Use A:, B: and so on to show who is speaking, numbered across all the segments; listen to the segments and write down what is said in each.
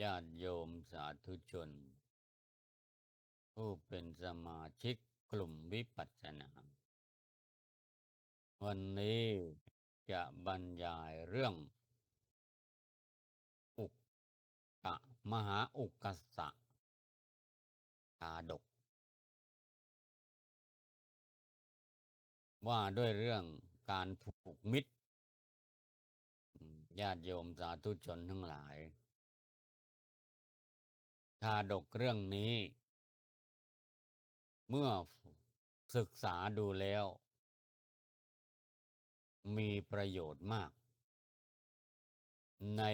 A: ญาติโยมสาธุชนผู้เป็นสมาชิกกลุ่มวิปัสสนาวันนี้จะบรรยายเรื่องอุกกะมหาอุกกสะชาดกว่าด้วยเรื่องการผูกมิตรญาติโยมสาธุชนทั้งหลายชาดกเรื่องนี้เมื่อศึกษาดูแล้วมีประโยชน์มากใน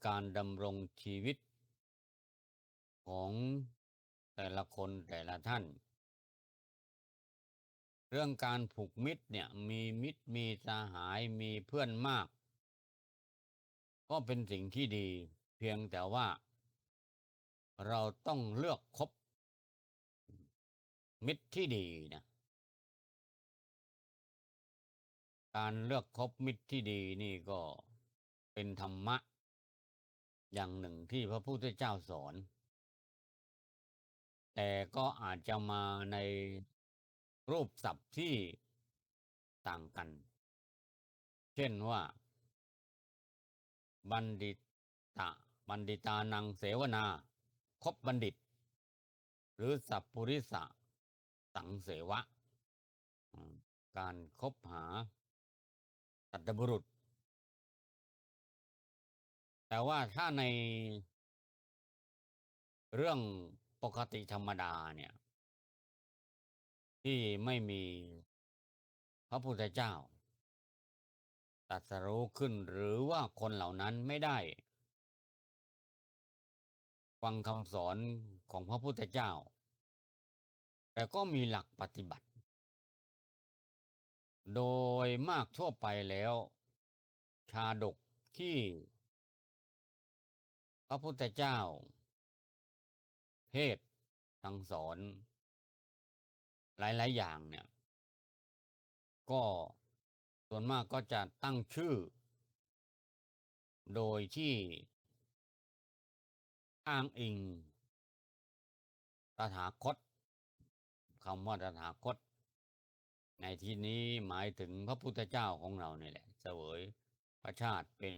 A: การดำรงชีวิตของแต่ละคนแต่ละท่าน เรื่องการผูกมิตรเนี่ยมีมิตรมีสหายมีเพื่อนมากก็เป็นสิ่งที่ดีเพียงแต่ว่าเราต้องเลือกคบมิตรที่ดีนะการเลือกคบมิตรที่ดีนี่ก็เป็นธรรมะอย่างหนึ่งที่พระพุทธเจ้าสอนแต่ก็อาจจะมาในรูปศัพท์ที่ต่างกันเช่นว่าบัณฑิตะบัณฑิตานังเสวนาคบบัณฑิตหรือสัพพุริสะสังเสวะการคบหาสัตบุรุษแต่ว่าถ้าในเรื่องปกติธรรมดาเนี่ยที่ไม่มีพระพุทธเจ้าตรัสรู้ขึ้นหรือว่าคนเหล่านั้นไม่ได้ฟังคำสอนของพระพุทธเจ้าแต่ก็มีหลักปฏิบัติโดยมากทั่วไปแล้วชาดกที่พระพุทธเจ้าเทศน์สั่งสอนหลายๆอย่างเนี่ยก็ส่วนมากก็จะตั้งชื่อโดยที่อ้างอิงตถาคตคำว่าตถาคตในที่นี้หมายถึงพระพุทธเจ้าของเราเนี่ยแหละเสวยพระชาติเป็น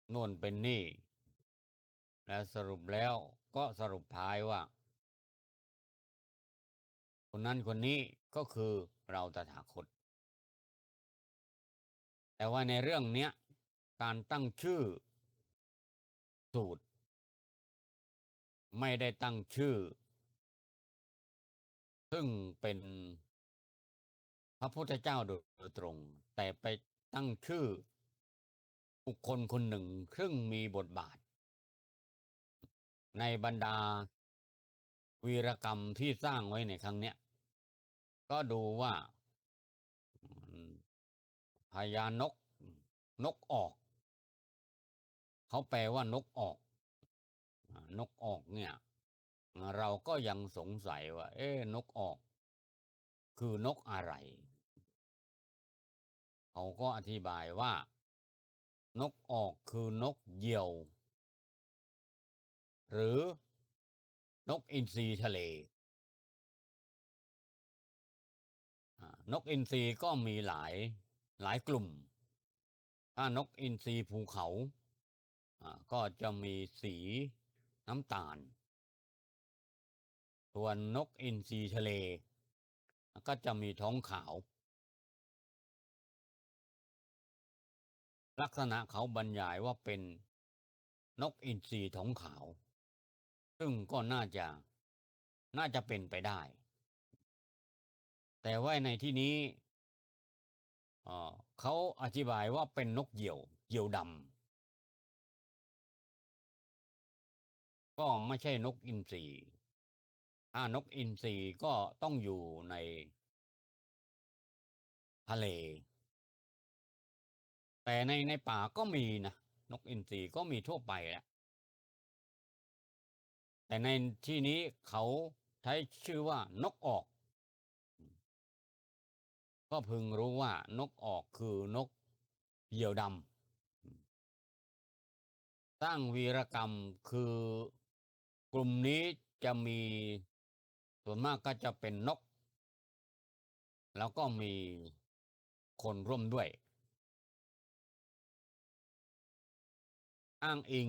A: โน่นเป็นนี่และสรุปแล้วก็สรุปท้ายว่าคนนั้นคนนี้ก็คือเราตถาคตแต่ว่าในเรื่องเนี้ยการตั้งชื่อสูตรไม่ได้ตั้งชื่อซึ่งเป็นพระพุทธเจ้าโดยตรงแต่ไปตั้งชื่อบุคคลคนหนึ่งซึ่งมีบทบาทในบรรดาวีรกรรมที่สร้างไว้ในครั้งเนี้ยก็ดูว่าพญานกนกออกเขาแปลว่านกออกนกออกเนี่ยเราก็ยังสงสัยว่านกออกคือนกอะไรเขาก็อธิบายว่านกออกคือนกเหยี่ยวหรือนกอินทรีทะเลนกอินทรีก็มีหลายกลุ่มถ้านกอินทรีภูเขาก็จะมีสีน้ำตาลส่วนนกอินทรีทะเลก็จะมีท้องขาวลักษณะเขาบรรยายว่าเป็นนกอินทรีท้องขาวซึ่งก็น่าจะเป็นไปได้แต่ว่าในที่นี้เขาอธิบายว่าเป็นนกเหยี่ยวดำก็ไม่ใช่นกอินทรีถ้านกอินทรีก็ต้องอยู่ในทะเลแต่ในป่าก็มีนะนกอินทรีก็มีทั่วไปแหละแต่ในที่นี้เขาใช้ชื่อว่านกออกก็พึงรู้ว่านกออกคือนกเหยี่ยวดำส ร้างวีรกรรมคือกลุ่มนี้จะมีส่วนมากก็จะเป็นนก แล้วก็มีคนร่วมด้วย อ้างอิง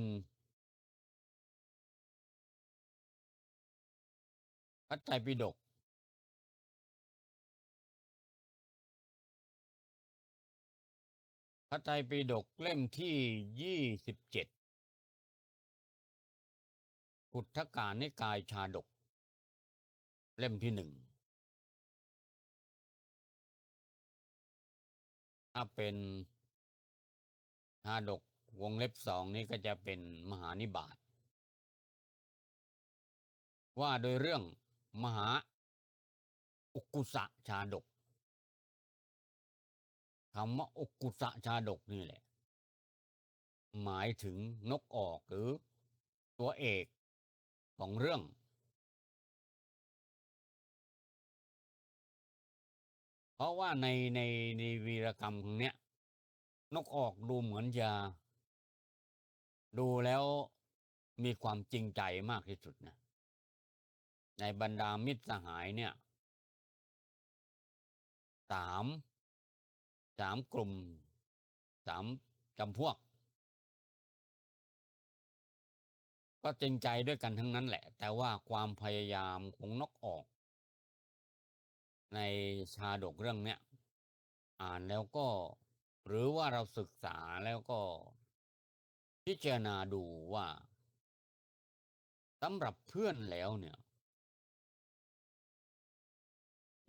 A: พระไตรปิฎกพระไตรปิฎกเล่มที่27ขุททกานิกายชาดกเล่มที่1ถ้าเป็นชาดกวงเล็บ2นี้ก็จะเป็นมหานิบาตว่าโดยเรื่องมหาอุกกุสะชาดกคำว่าอุกกุสะชาดกนี่แหละหมายถึงนกออกหรือตัวเอกของเรื่องเพราะว่าในวีรกรรมครั้งเนี้ยนกออกดูเหมือนจะดูแล้วมีความจริงใจมากที่สุดนะในบรรดามิตรสหายเนี่ยสามกลุ่มสามจำพวกก็จริงใจด้วยกันทั้งนั้นแหละแต่ว่าความพยายามของนกออกในชาดกเรื่องเนี้ยอ่านแล้วก็หรือว่าเราศึกษาแล้วก็พิจารณาดูว่าสำหรับเพื่อนแล้วเนี่ย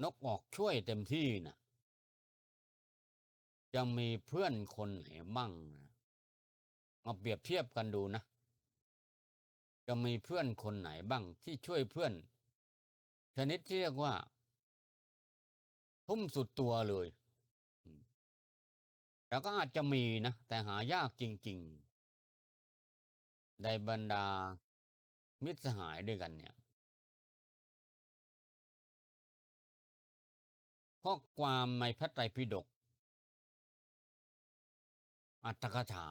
A: นกออกช่วยเต็มที่นะจะมีเพื่อนคนไหนบ้างนะมาเปรียบเทียบกันดูนะจะมีเพื่อนคนไหนบ้างที่ช่วยเพื่อนชนิดที่เรียกว่าทุ่มสุดตัวเลยแล้วก็อาจจะมีนะแต่หายากจริงๆในบรรดามิตรสหายด้วยกันเนี่ยข้อความในพระไตรปิฎกอรรถกถา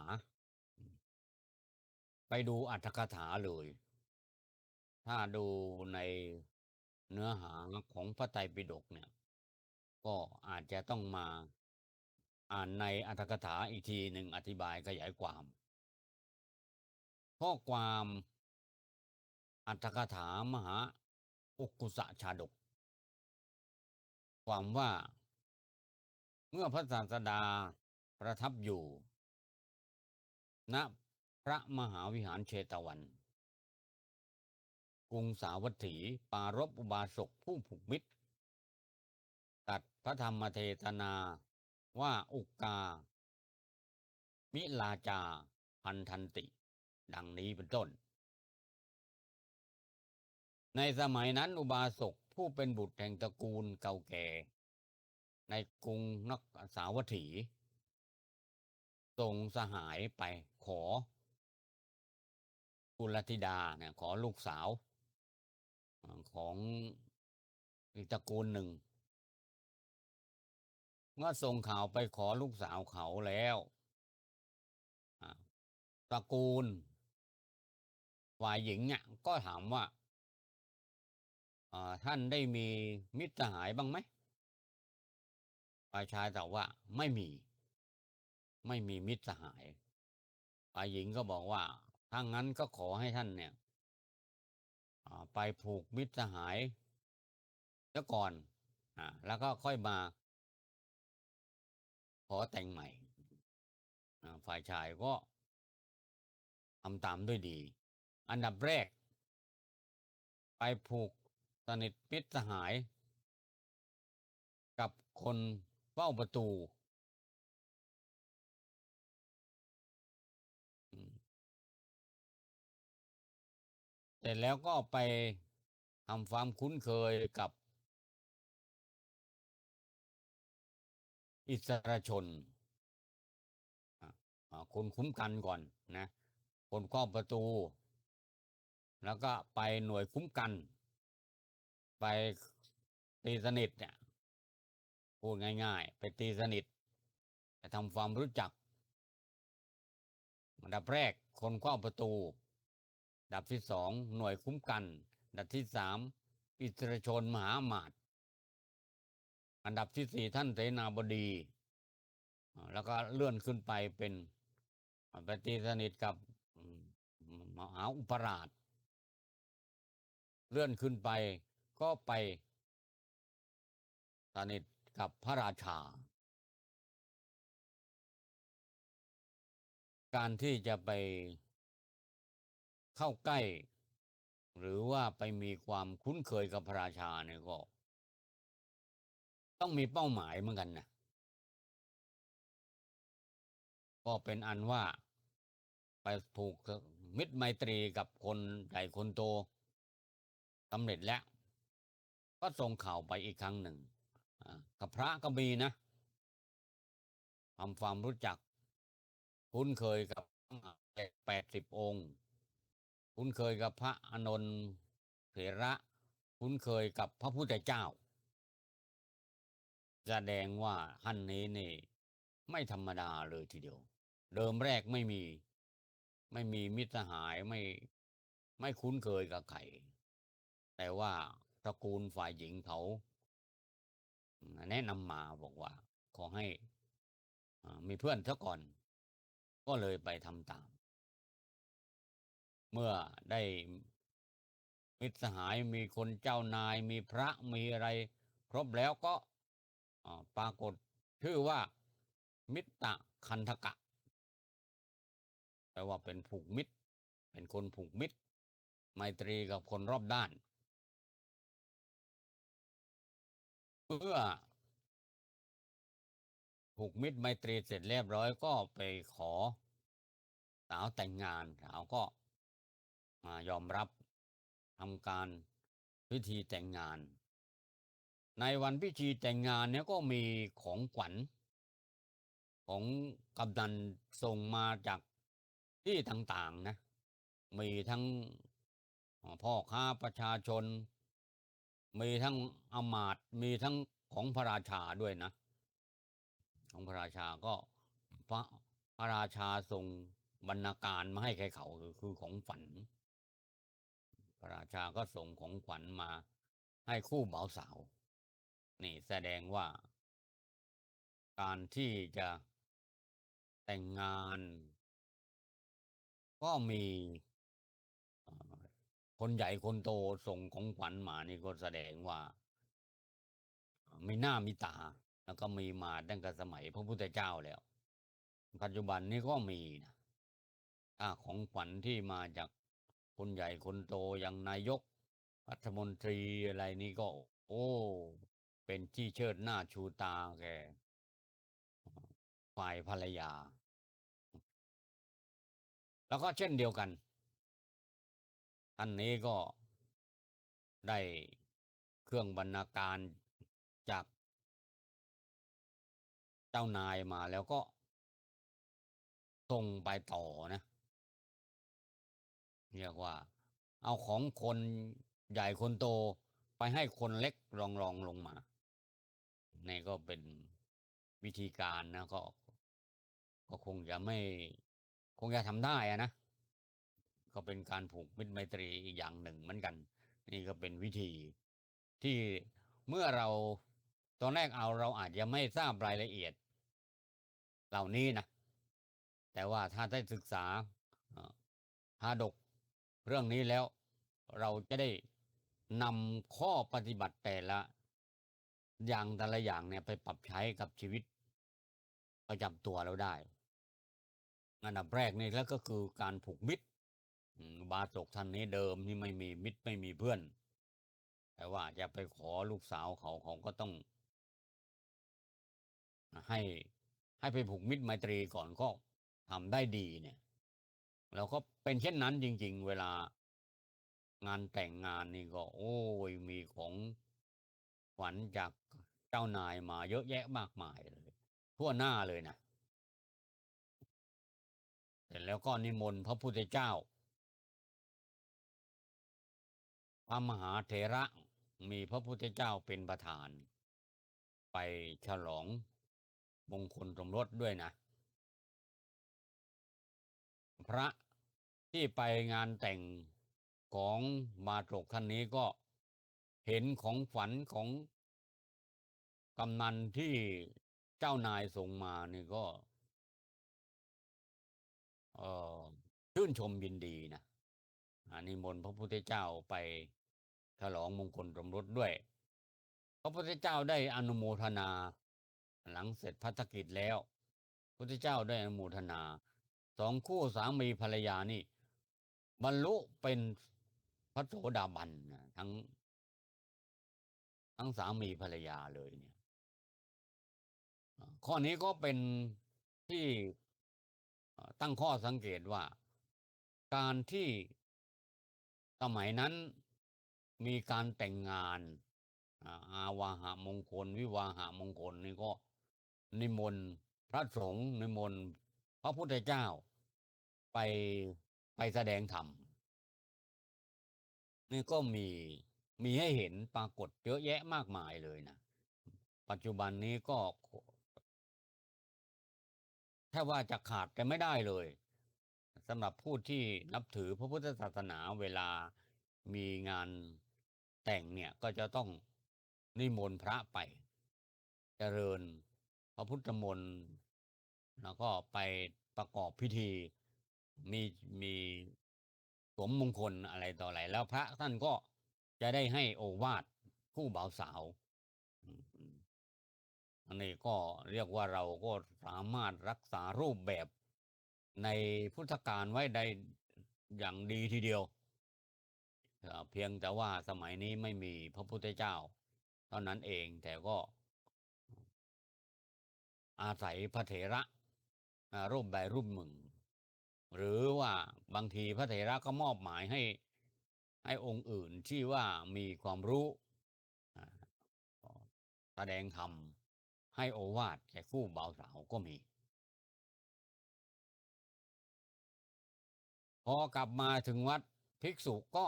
A: ไปดูอรรถกถาเลยถ้าดูในเนื้อหาของพระไตรปิฎกเนี่ยก็อาจจะต้องมาอ่านในอรรถกถาอีกทีหนึ่งอธิบายขยายความข้อความอรรถกถามหาอุกกุสะชาดกความว่าเมื่อพระศาสดาประทับอยู่ณพระมหาวิหารเชตวันกรุงสาวัตถีปารภอุบาสกผู้ผูกมิตรตัดพระธรรมเทศนาว่าอุกกามิลาจาพันธันติดังนี้เป็นต้นในสมัยนั้นอุบาสกผู้เป็นบุตรแห่งตระกูลเก่าแก่ในกรุงนครสาวัตถีส่งสหายไปขอกุลธิดาเนี่ยขอลูกสาวของอีกตระกูลหนึ่งเมื่อส่งข่าวไปขอลูกสาวเขาแล้วตระกูลฝ่ายหญิงเนี่ยก็ถามว่าท่านได้มีมิตรสหายบ้างไหมฝ่ายชายตอบว่าไม่มีมิตรสหายฝ่ายหญิงก็บอกว่าถ้างั้นก็ขอให้ท่านเนี่ยไปผูกมิตรสหายซะก่อนแล้วก็ค่อยมาขอแต่งใหม่ฝ่ายชายก็ทำตามด้วยดีอันดับแรกไปผูกสนิทมิตรสหายกับคนเฝ้าประตูเสร็จแล้วก็ไปทำความคุ้นเคยกับอิสรชนคนคุ้มกันก่อนนะคนเฝ้าประตูแล้วก็ไปหน่วยคุ้มกันไปตีสนิทเนี่ยพูดง่ายๆไปตีสนิทไปทำความรู้จัก อันดับแรกคนเฝ้าประตูอันดับที่สองหน่วยคุ้มกันอันดับที่สามอิสรชนมหาอมาตย์อันดับที่สี่ท่านเสนาบดีแล้วก็เลื่อนขึ้นไปเป็นปฏิสนิทกับมหาอุปราชเลื่อนขึ้นไปก็ไปสนิทกับพระราชาการที่จะไปเข้าใกล้ หรือว่าไปมีความคุ้นเคยกับพระราชาเนี่ยก็ต้องมีเป้าหมายเหมือนกันนะก็เป็นอันว่าไปถูกมิตรไมตรีกับคนใหญ่คนโตสำเร็จแล้วก็ส่งข่าวไปอีกครั้งหนึ่งกับพระก็มีนะทำความรู้จักคุ้นเคยกับ80 องค์คุ้นเคยกับพระอานนท์เถระคุ้นเคยกับพระพุทธเจ้าแสดงว่าท่านนี้นี่ไม่ธรรมดาเลยทีเดียวเดิมแรกไม่มีมิตรสหายไม่คุ้นเคยกับใครแต่ว่าตระกูลฝ่ายหญิงเขาแนะนำมาบอกว่าขอให้มีเพื่อนซะก่อนก็เลยไปทำตามเมื่อได้มิตรสหายมีคนเจ้านายมีพระมีอะไรครบแล้วก็ปรากฏชื่อว่ามิตรคันธกะแปลว่าเป็นผูกมิตรเป็นคนผูกมิตรไมตรีกับคนรอบด้านเมื่อผูกมิตรไมตรีเสร็จเรียบร้อยก็ไปขอสาวแต่งงานสาวก็ยอมรับทำการพิธีแต่งงานในวันพิธีแต่งงานเนี่ยก็มีของขวัญของกำนันส่งมาจากที่ต่างๆนะมีทั้งพ่อค้าประชาชนมีทั้งอมาตย์มีทั้งของพระราชาด้วยนะของพระราชาก็พระราชาส่งบรรณาการมาให้แก่เขาคือของขวัญพระราชาก็ส่งของขวัญมาให้คู่บ่าวสาวนี่แสดงว่าการที่จะแต่งงานก็มีคนใหญ่คนโตส่งของขวัญมานี่ก็แสดงว่ามีหน้ามีตาแล้วก็มีมาตั้งแต่สมัยพระพุทธเจ้าแล้วปัจจุบันนี้ก็มีนะถ้าของขวัญที่มาจากคนใหญ่คนโตอย่างนายกรัฐมนตรีอะไรนี่ก็โอ้เป็นที่เชิดหน้าชูตาแก่ฝ่ายภรรยาแล้วก็เช่นเดียวกันท่านนี้ก็ได้เครื่องบรรณาการจากเจ้านายมาแล้วก็ส่งไปต่อนะเรียกว่าเอาของคนใหญ่คนโตไปให้คนเล็กรองลงมานี่ก็เป็นวิธีการนะก็คงจะทำได้อะนะก็เป็นการผูกมิตรไมตรีอีกอย่างหนึ่งเหมือนกันนี่ก็เป็นวิธีที่เมื่อเราตอนแรกเราอาจจะไม่ทราบรายละเอียดเหล่านี้นะแต่ว่าถ้าได้ศึกษาหาดกเรื่องนี้แล้วเราจะได้นำข้อปฏิบัติแต่ละอย่างเนี่ยไปปรับใช้กับชีวิตประจำตัวเราได้อันดับแรกนี่แล้วก็คือการผูกมิตรบาศกท่านนี้เดิมนี่ไม่มีมิตรไม่มีเพื่อนแต่ว่าจะไปขอลูกสาวเขาก็ต้องให้ให้ไปผูกมิตรไมตรีก่อนก็ทำได้ดีเนี่ยแล้วก็เป็นเช่นนั้นจริงๆเวลางานแต่งงานนี่ก็โอ้ยมีของขวัญจากเจ้านายมาเยอะแยะมากมายเลยทั่วหน้าเลยนะเสร็จแล้วก็นิมนต์พระพุทธเจ้าพระมหาเถระมีพระพุทธเจ้าเป็นประธานไปฉลองมงคลสมรสด้วยนะ พระที่ไปงานแต่งของบาตรกท่านนี้ก็เห็นของฝันของกำนันที่เจ้านายส่งมานี่ก็เอ่อชื่นชมยินดีนะนิมนต์พระพุทธเจ้าไปฉลองมงคลสมรสด้วยพระพุทธเจ้าได้อนุโมทนาหลังเสร็จพัฒกิจแล้วพระพุทธเจ้าได้อนุโมทนาสองคู่สามีภรรยานี่บรรลุเป็นพระโสดาบันนะทั้งสามีภรรยาเลยเนี่ยข้อนี้ก็เป็นที่ตั้งข้อสังเกตว่าการที่สมัยนั้นมีการแต่งงานอาวาหะมงคลวิวาหะมงคลนี่ก็นิมนต์พระสงฆ์นิมนต์พระพุทธเจ้าไปแสดงธรรมนี่ก็มีให้เห็นปรากฏเยอะแยะมากมายเลยนะปัจจุบันนี้ก็แทบว่าจะขาดกันไม่ได้เลยสำหรับผู้ที่นับถือพระพุทธศาสนาเวลามีงานแต่งเนี่ยก็จะต้องนิมนต์พระไปเจริญพระพุทธมนต์แล้วก็ไปประกอบพิธีมีสวมมงคลอะไรต่ออะไรแล้วพระท่านก็จะได้ให้โอวาทคู่บ่าวสาวอันนี้ก็เรียกว่าเราก็สามารถรักษารูปแบบในพุทธกาลไว้ได้อย่างดีทีเดียวเพียงแต่ว่าสมัยนี้ไม่มีพระพุทธเจ้าเท่านั้นเองแต่ก็อาศัยพระเถระรูปใดรูปหนึ่งหรือว่าบางทีพระเถระก็มอบหมายให้องค์อื่นที่ว่ามีความรู้แสดงธรรมให้โอวาทแก่คู่บ่าวสาวก็มีพอกลับมาถึงวัดภิกษุก็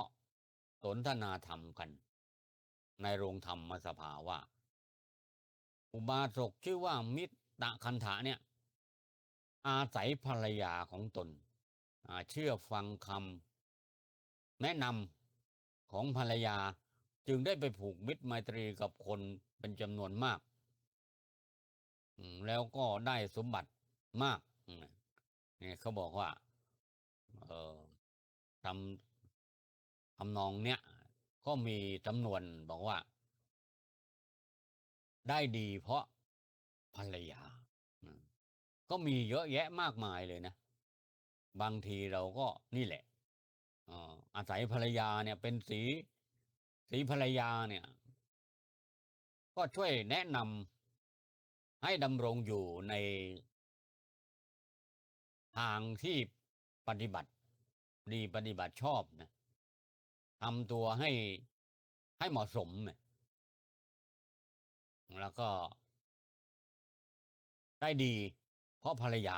A: สนทนาธรรมกันในโรงธรรมสภาว่าอุบาสกชื่อว่ามิตรคันธะเนี่ยอาศัยภรรยาของตนเชื่อฟังคำแนะนำของภรรยาจึงได้ไปผูกมิตรไมตรีกับคนเป็นจำนวนมากแล้วก็ได้สมบัติมากเนี่ยเขาบอกว่าเออททำนองเนี้ยก็มีจำนวนบอกว่าได้ดีเพราะภรรยาก็มีเยอะแยะมากมายเลยนะบางทีเราก็นี่แหละอาศัยภรรยาเนี่ยเป็นสีภรรยาเนี่ยก็ช่วยแนะนำให้ดำรงอยู่ในทางที่ปฏิบัติดีปฏิบัติชอบนะทำตัวให้เหมาะสมแล้วก็ได้ดีเพราะภรรยา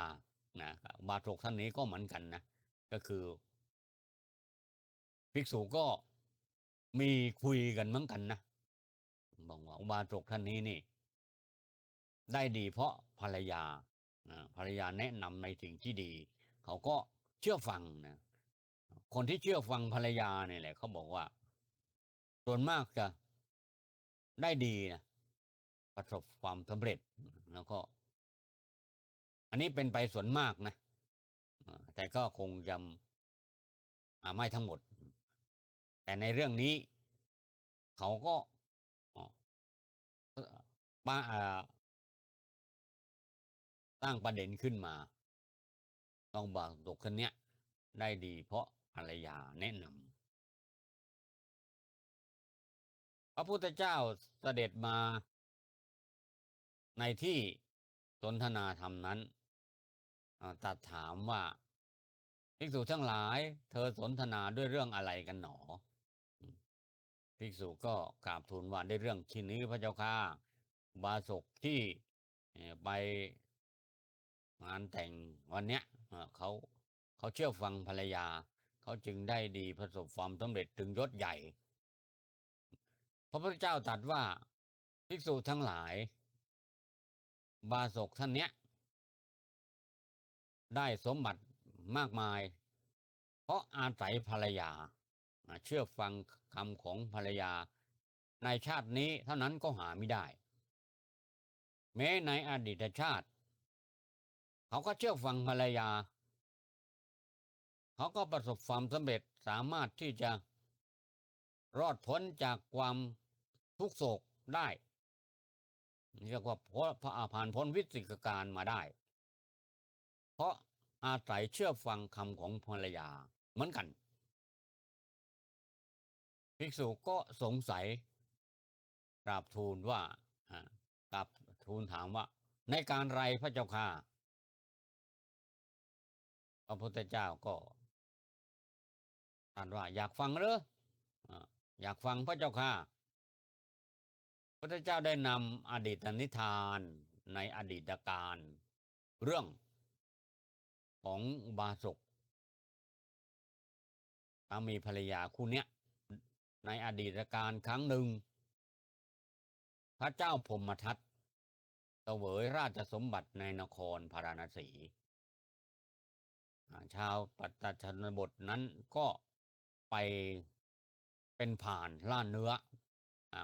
A: นะบาตรกท่านนี้ก็เหมือนกันนะก็คือภิกษุก็มีคุยกันเหมือนกันนะบอกว่าอุบาสกท่านนี้นี่ได้ดีเพราะภรรยาภรรยาแนะนำในสิ่งที่ดีเขาก็เชื่อฟังนะคนที่เชื่อฟังภรรยาเนี่ยแหละเขาบอกว่าส่วนมากจะได้ดีนะประสบความสำเร็จแล้วก็อันนี้เป็นไปส่วนมากนะแต่ก็คงจะไม่ทั้งหมดแต่ในเรื่องนี้เขาก็บ้าตั้งประเด็นขึ้นมาต้องบอกตกคนเนี้ยได้ดีเพราะภรรยาแนะนำพระพุทธเจ้าเสด็จมาในที่สนทนาธรรมนั้นตรัสถามว่าภิกษุทั้งหลายเธอสนทนาด้วยเรื่องอะไรกันหนอภิกษุก็กราบทูลว่าได้เรื่องที่นี้พระเจ้าค่ะบาศกที่ไปงานแต่งวันเนี้ยเขาเชื่อฟังภรรยาเขาจึงได้ดีประสบความสำเร็จถึงยศใหญ่พระพุทธเจ้าตรัสว่าภิกษุทั้งหลายบาศกท่านเนี้ยได้สมบัติ มากมาย เพราะอาศัยภรรยาเชื่อฟังคำของภรรยาในชาตินี้เท่านั้นก็หาไม่ได้ แม้ในอดีตชาติ เขาก็เชื่อฟังภรรยา เขาก็ประสบความสำเร็จสามารถที่จะรอดพ้นจากความทุกข์โศกได้เรียกว่าผ่านพ้นวิกฤตการณ์มาได้ เพราะอาศัยเชื่อฟังคำของภรรยาเหมือนกันภิกษุก็สงสัยกราบทูลว่ากราบทูลถามว่าในการไรพระเจ้าค่ะพระพุทธเจ้าก็ตรัสว่าอยากฟังหรืออยากฟังพระเจ้าค่ะพระพุทธเจ้าได้นำอดีตนิทานในอดีตการเรื่องของอุบาสกสามีภรรยาคู่เนี้ยในอดีตการครั้งหนึ่งพระเจ้าพรหมทัตเสวยราชสมบัติในนครพาราณสีชาวปัตตชนบทนั้นก็ไปเป็นผ่านล่าเนื้อ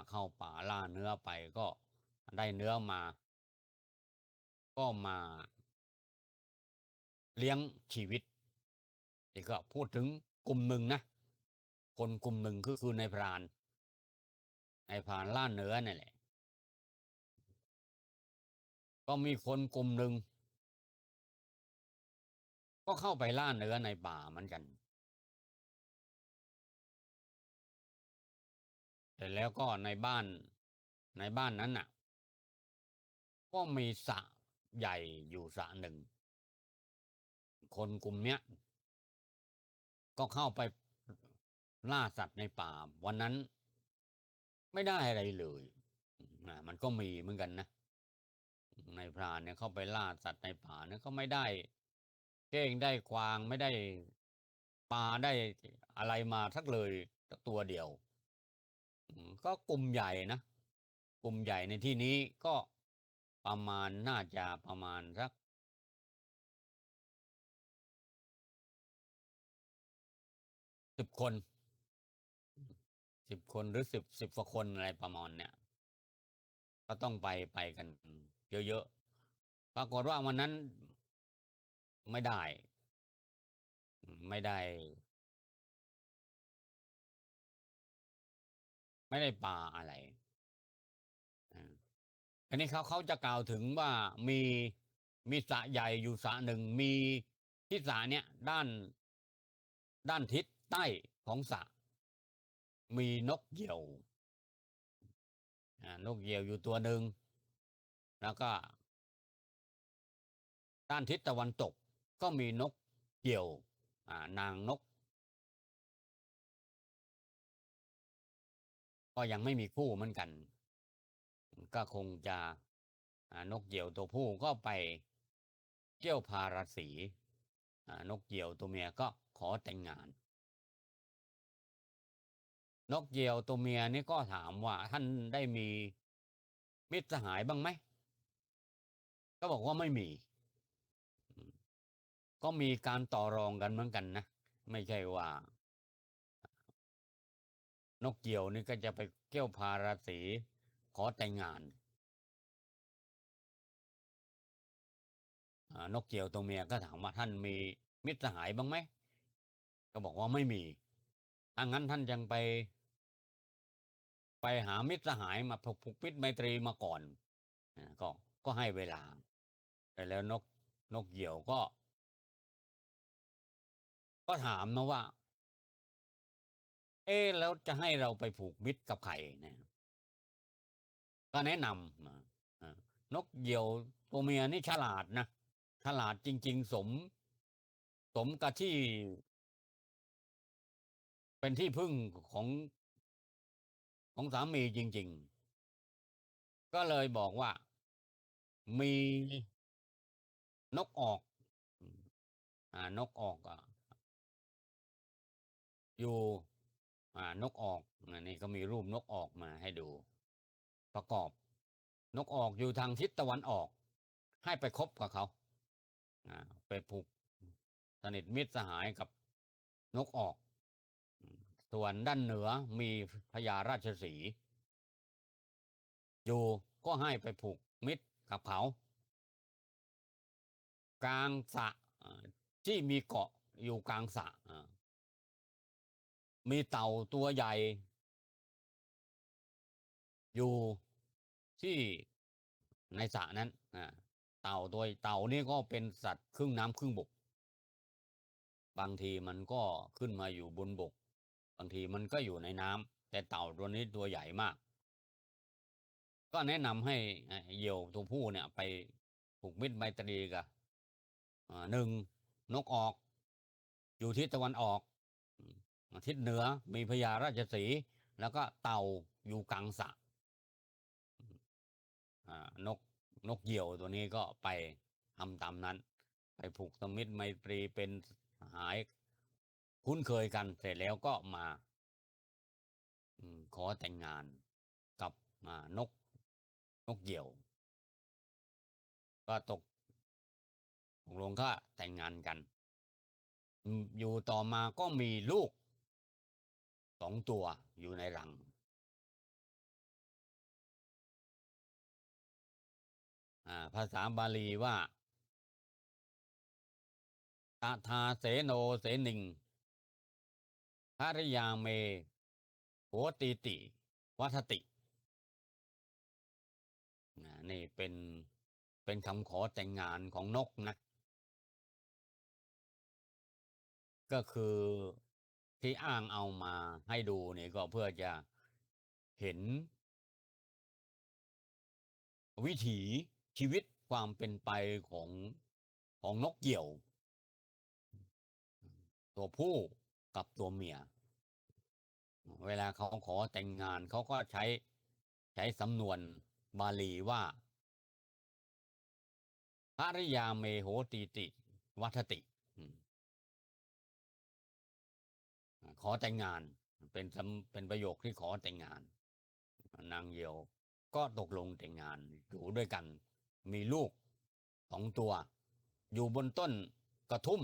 A: เข้าป่าล่าเนื้อไปก็ได้เนื้อมาก็มาเลี้ยงชีวิตนี่ก็พูดถึงกลุ่มหนึ่งนะคนกลุ่มหนึ่งคือในพรานล่าเนื้อนี่แหละก็มีคนกลุ่มหนึ่งก็เข้าไปล่าเนื้อในป่าเหมือนกันแต่แล้วก็ในบ้านนั้นน่ะก็มีสระใหญ่อยู่สระหนึ่งคนกลุ่มเนี้ยก็เข้าไปล่าสัตว์ในป่าวันนั้นไม่ได้อะไรเลยมันก็มีเหมือนกันนะในพรานเนี่ยเข้าไปล่าสัตว์ในป่าเนี่ยก็ไม่ได้เก้งได้กวางไม่ได้ปลาได้อะไรมาสักเลยตัวเดียวก็กลุ่มใหญ่นะกลุ่มใหญ่ในที่นี้ก็ประมาณน่าจะประมาณสัก10 คน10 คนหรือสิบกว่าคนอะไรประมาณเนี่ยก็ต้องไปกันเยอะๆปรากฏว่าวันนั้นไม่ได้ไม่ได้ปลาอะไรอันนี้เขาจะกล่าวถึงว่ามีสระใหญ่อยู่สระหนึ่งมีที่สระเนี่ยด้านทิศใต้ของสระมีนกเหยี่ยวนกเหยี่ยวอยู่ตัวหนึ่งแล้วก็ด้านทิศตะวันตกก็มีนกเหยี่ยวนางนกก็ยังไม่มีคู่เหมือนกันก็คงจะนกเหยี่ยวตัวผู้ก็ไปเกี่ยวพาราสีนกเหยี่ยวตัวเมียก็ขอแต่งงาน นกเหยี่ยวตัวเมียนี่ก็ถามว่าท่านได้มีมิตรสหายบ้างไหมก็บอกว่าไม่มีก็มีการต่อรองกันเหมือนกันนะไม่ใช่ว่านกเหยี่ยวนี่ก็จะไปเกี่ยวพาราสีขอแต่งงานนกเหยี่ยวตัวเมียก็ถามว่าท่านมีมิตรสหายบ้างไหมก็บอกว่าไม่มีถ้างั้นท่านยังไปหามิตรสหายมาผูกมิตรไมตรีมาก่อนก็ให้เวลาแต่แล้วนกเหยี่ยวก็ถามนะว่าแล้วจะให้เราไปผูกมิตรกับใครนะก็แนะนำนกเหยี่ยวตัวเมียนี่ฉลาดนะฉลาดจริงๆสมกับที่เป็นที่พึ่งของสามีจริงๆก็เลยบอกว่ามีนกออกนกออกอยู่นกออกนี่ก็มีรูปนกออกมาให้ดูประกอบนกออกอยู่ทางทิศตะวันออกให้ไปคบกับเขาไปผูกส นิทมิตรสหายกับนกออก ส่วนด้านเหนือมีพญาราชสีห์อยู่ก็ให้ไปผูกมิตรกับเขา กลางสระที่มีเกาะอยู่กลางสระมีเต่าตัวใหญ่อยู่ที่ในสระนั้นเต่านี่ก็เป็นสัตว์ครึ่งน้ำครึ่งบก บางทีมันก็ขึ้นมาอยู่บนบก บางทีมันก็อยู่ในน้ำแต่เต่าตัวนี้ตัวใหญ่มาก ก็แนะนำให้เหยี่ยวตัวผู้เนี่ยไปผูกมิตรไมตรีกับหนึ่งนกออกอยู่ทิศตะวันออกทิศเหนือมีพญาราชสีห์แล้วก็เต่าอยู่กลางสระนกเหยี่ยวตัวนี้ก็ไปทำตามนั้น ไปผูกสมิตรไมตรีเป็นหายคุ้นเคยกันเสร็จแล้วก็มาขอแต่งงานกับนกเหยี่ยว ก็ตกลงก็แต่งงานกัน อยู่ต่อมาก็มีลูก2 ตัวอยู่ในรังภาษาบาลีว่าตถาเสโนเสนิงภริยาเมโหติติวัฏตินี่เป็นคำขอแต่งงานของนกนะ ก็คือที่อ้างเอามาให้ดูนี่ก็เพื่อจะเห็นวิถีชีวิตความเป็นไปของนกเหยี่ยว ตัวผู้กับตัวเมีย เวลาเขาขอแต่งงานเขาก็ใช้สำนวนบาลีว่าภริยาเมโหติติวัฏติขอแต่งงานเป็นประโยคที่ขอแต่งงาน นางเหยี่ยวก็ตกลงแต่งงานอยู่ด้วยกัน มีลูก2 ตัว อยู่บนต้นกระทุ่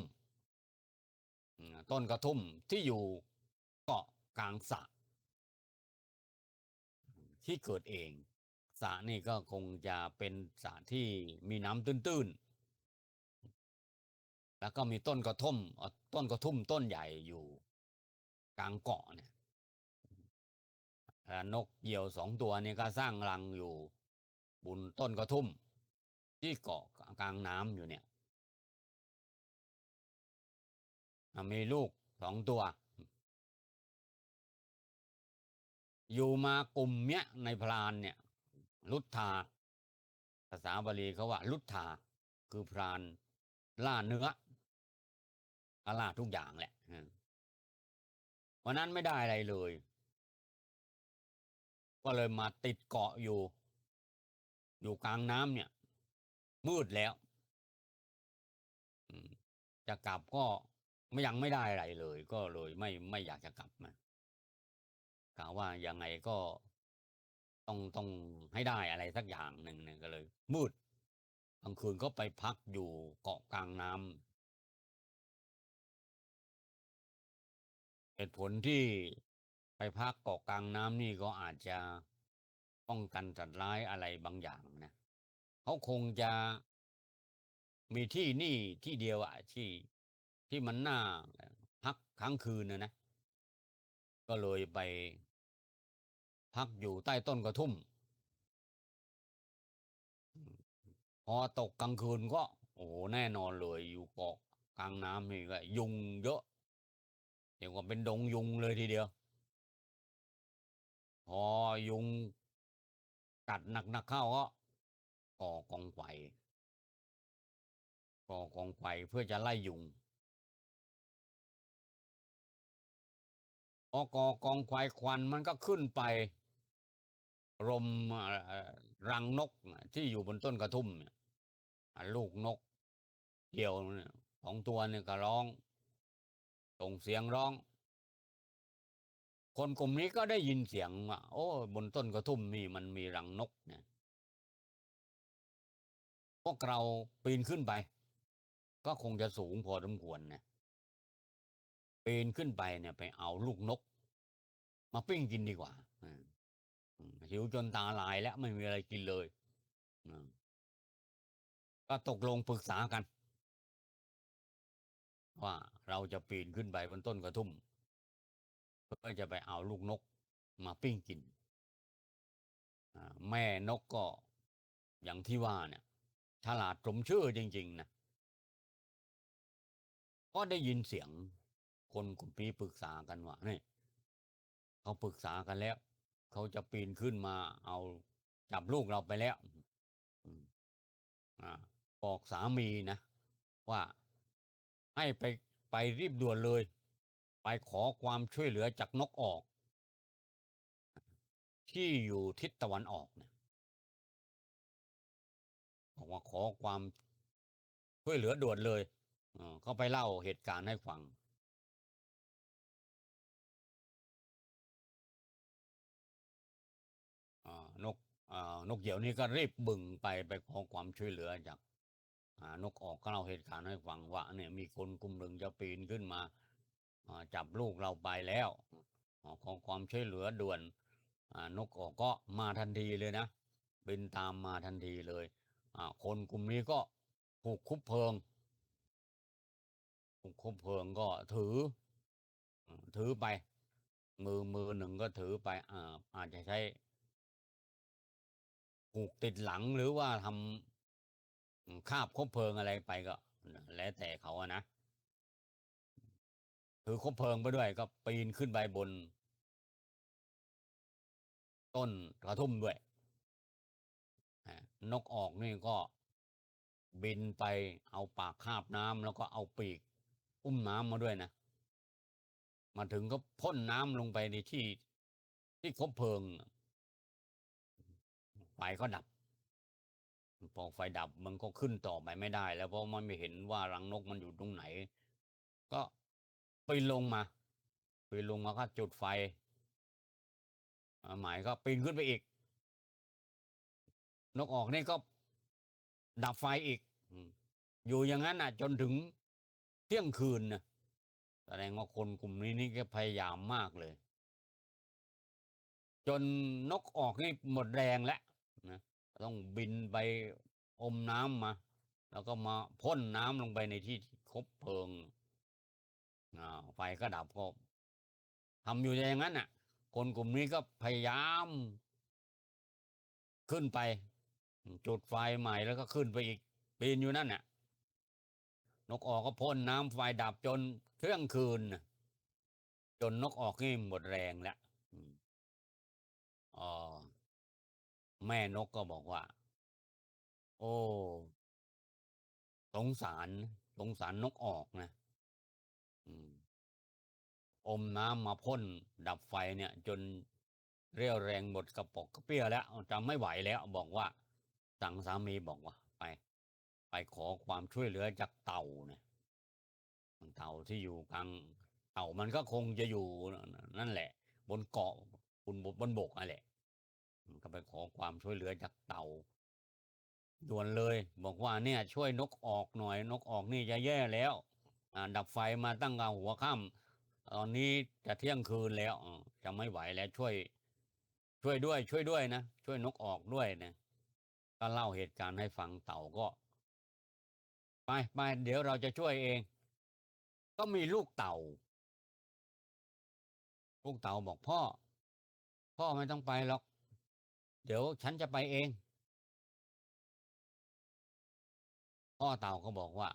A: มที่อยู่เกาะกลางสระที่เกิดเองสระนี่ก็คงจะเป็นสระที่มีน้ำตื้นๆแล้วก็มีต้นกระทุ่มต้นใหญ่อยู่กลางเกาะเนี่ยนกเหยี่ยว2 ตัวนี่ก็สร้างรังอยู่บนต้นกระทุ่มที่เกาะกลางน้ำอยู่เนี่ยมีลูก2 ตัว อยู่มากลุ่มเนี้ยในพรานเนี่ยลุทธาภาษาบาลีเขาว่าลุทธาคือพรานล่าเนื้อล่าทุกอย่างแหละวันนั้นไม่ได้อะไรเลย ก็เลยมาติดเกาะอยู่กลางน้ำเนี่ย มืดแล้วจะกลับก็ยังไม่ได้อะไรเลย ก็เลยไม่อยากจะกลับมากล่าวว่ายังไงก็ต้องให้ได้อะไรสักอย่างหนึ่งเนี่ยก็เลย มืดกลางคืนก็ไปพักอยู่เกาะกลางน้ำเหตุผลที่ไปพักเกาะกลางน้ำนี่ก็อาจจะป้องกันสัตว์ร้ายอะไรบางอย่างนะเขาคงจะมีที่นี่ที่เดียวที่มันน่าพักค้างคืนนะก็เลยไปพักอยู่ใต้ต้นกระทุ่มพอตกกลางคืนก็โอ้โหแน่นอนเลยอยู่เกาะกลางน้ำนี่ก็ยุงเยอะเรียกว่าเป็นดงยุงเลยทีเดียวพอยุงกัดหนักๆเข้าก็ก่อกองไฟเพื่อจะไล่ยุงพอก่อกองไฟควันมันก็ขึ้นไปรมรังนกที่อยู่บนต้นกระทุ่มเนี่ยลูกนกเหยี่ยวเนี่ย2 ตัวเนี่ยก็ร้องส่งเสียงร้องคนกลุ่มนี้ก็ได้ยินเสียงว่าโอ้บนต้นกระทุ่มนี่มันมีรังนกเนี่ยพวกเราปีนขึ้นไปก็คงจะสูงพอสมควรนะ ปีนขึ้นไปเนี่ยไปเอาลูกนกมาปิ้งกินดีกว่าหิวจนตาลายแล้วไม่มีอะไรกินเลยก็ตกลงปรึกษากันว่าเราจะปีนขึ้นไปบนต้นกระทุ่มเพื่อจะไปเอาลูกนกมาปิ้งกินแม่นกก็อย่างที่ว่าเนี่ยฉลาดสมชื่อจริงๆนะก็ได้ยินเสียงคนกลุ่มนี้ปรึกษากันว่านี่เขาปรึกษากันแล้วเขาจะปีนขึ้นมาเอาจับลูกเราไปแล้วบอกสามีนะว่าให้ไปรีบด่วนเลยไปขอความช่วยเหลือจากนกออกที่อยู่ทิศตะวันออกเนี่ยบอกว่าขอความช่วยเหลือด่วนเลยก็ไปเล่าเหตุการณ์ให้ฟังนกนกเหยี่ยวนี่ก็รีบบึ่งไปขอความช่วยเหลือจากนกออกก็เล่าเหตุการณ์ให้ฟังว่าเนี่ยมีคนกลุ่มหนึ่งจะปีนขึ้นมาจับลูกเราไปแล้วขอความช่วยเหลือด่วนนกออกก็มาทันทีเลยนะบินตามมาทันทีเลยคนกลุ่มนี้ก็ถูกคุบเพลิงก็ถือไปมือหนึ่งก็ถือไปอาจจะใช้ผูกติดหลังหรือว่าทำคาบคบเพลิงอะไรไปก็แล้วแต่เขาอะนะถือคบเพลิงไปด้วยก็ปีนขึ้นไปบนต้นกระทุ่มด้วยนกออกนี่ก็บินไปเอาปากคาบน้ำแล้วก็เอาปีกอุ้มน้ำมาด้วยนะมาถึงก็พ่นน้ำลงไปในที่คบเพลิงไฟก็ดับพอไฟดับมันก็ขึ้นต่อไปไม่ได้แล้วเพราะมันไม่เห็นว่ารังนกมันอยู่ตรงไหนก็ปีนลงมาก็จุดไฟหมายก็ปีนขึ้นไปอีกนกออกนี่ก็ดับไฟอีกอยู่อย่างนั้นจนถึงเที่ยงคืนนะแสดงว่าคนกลุ่มนี้นี่ก็พยายามมากเลยจนนกออกนี่หมดแรงแล้วนะต้องบินไปอมน้ำมาแล้วก็มาพ่นน้ำลงไปในที่คบเพลิงไฟก็ดับก็ทำอยู่อย่างนั้นน่ะคนกลุ่มนี้ก็พยายามขึ้นไปจุดไฟใหม่แล้วก็ขึ้นไปอีกปีนอยู่นั่นน่ะนกออกก็พ่นน้ำไฟดับจนเที่ยงคืนจนนกออกนี่หมดแรงแล้วอ๋อแม่นกก็บอกว่าโอ้สงสารนกออกนะอมน้ำมาพ่นดับไฟเนี่ยจนเรี่ยวแรงหมดกระปอกกระเปี้ยแล้วจำไม่ไหวแล้วบอกว่าสั่งสามีบอกว่าไปขอความช่วยเหลือจากเต่าเนี่ยเต่าที่อยู่กลางเต่ามันก็คงจะอยู่นั่นแหละบนเกาะบนบกนั่นแหละก็ไปขอความช่วยเหลือจากเต่าด่วนเลยบอกว่าเนี่ยช่วยนกออกหน่อยนกออกนี่จะแย่แล้วดับไฟมาตั้งแต่หัวค่ำตอนนี้จะเที่ยงคืนแล้วจะไม่ไหวแล้วช่วยด้วยนะช่วยนกออกด้วยนะก็เล่าเหตุการณ์ให้ฟังเต่าก็ไปเดี๋ยวเราจะช่วยเองก็มีลูกเต่าบอกพ่อไม่ต้องไปหรอกเดี๋ยวฉันจะไปเองพ่อเต่าก็บอกว่า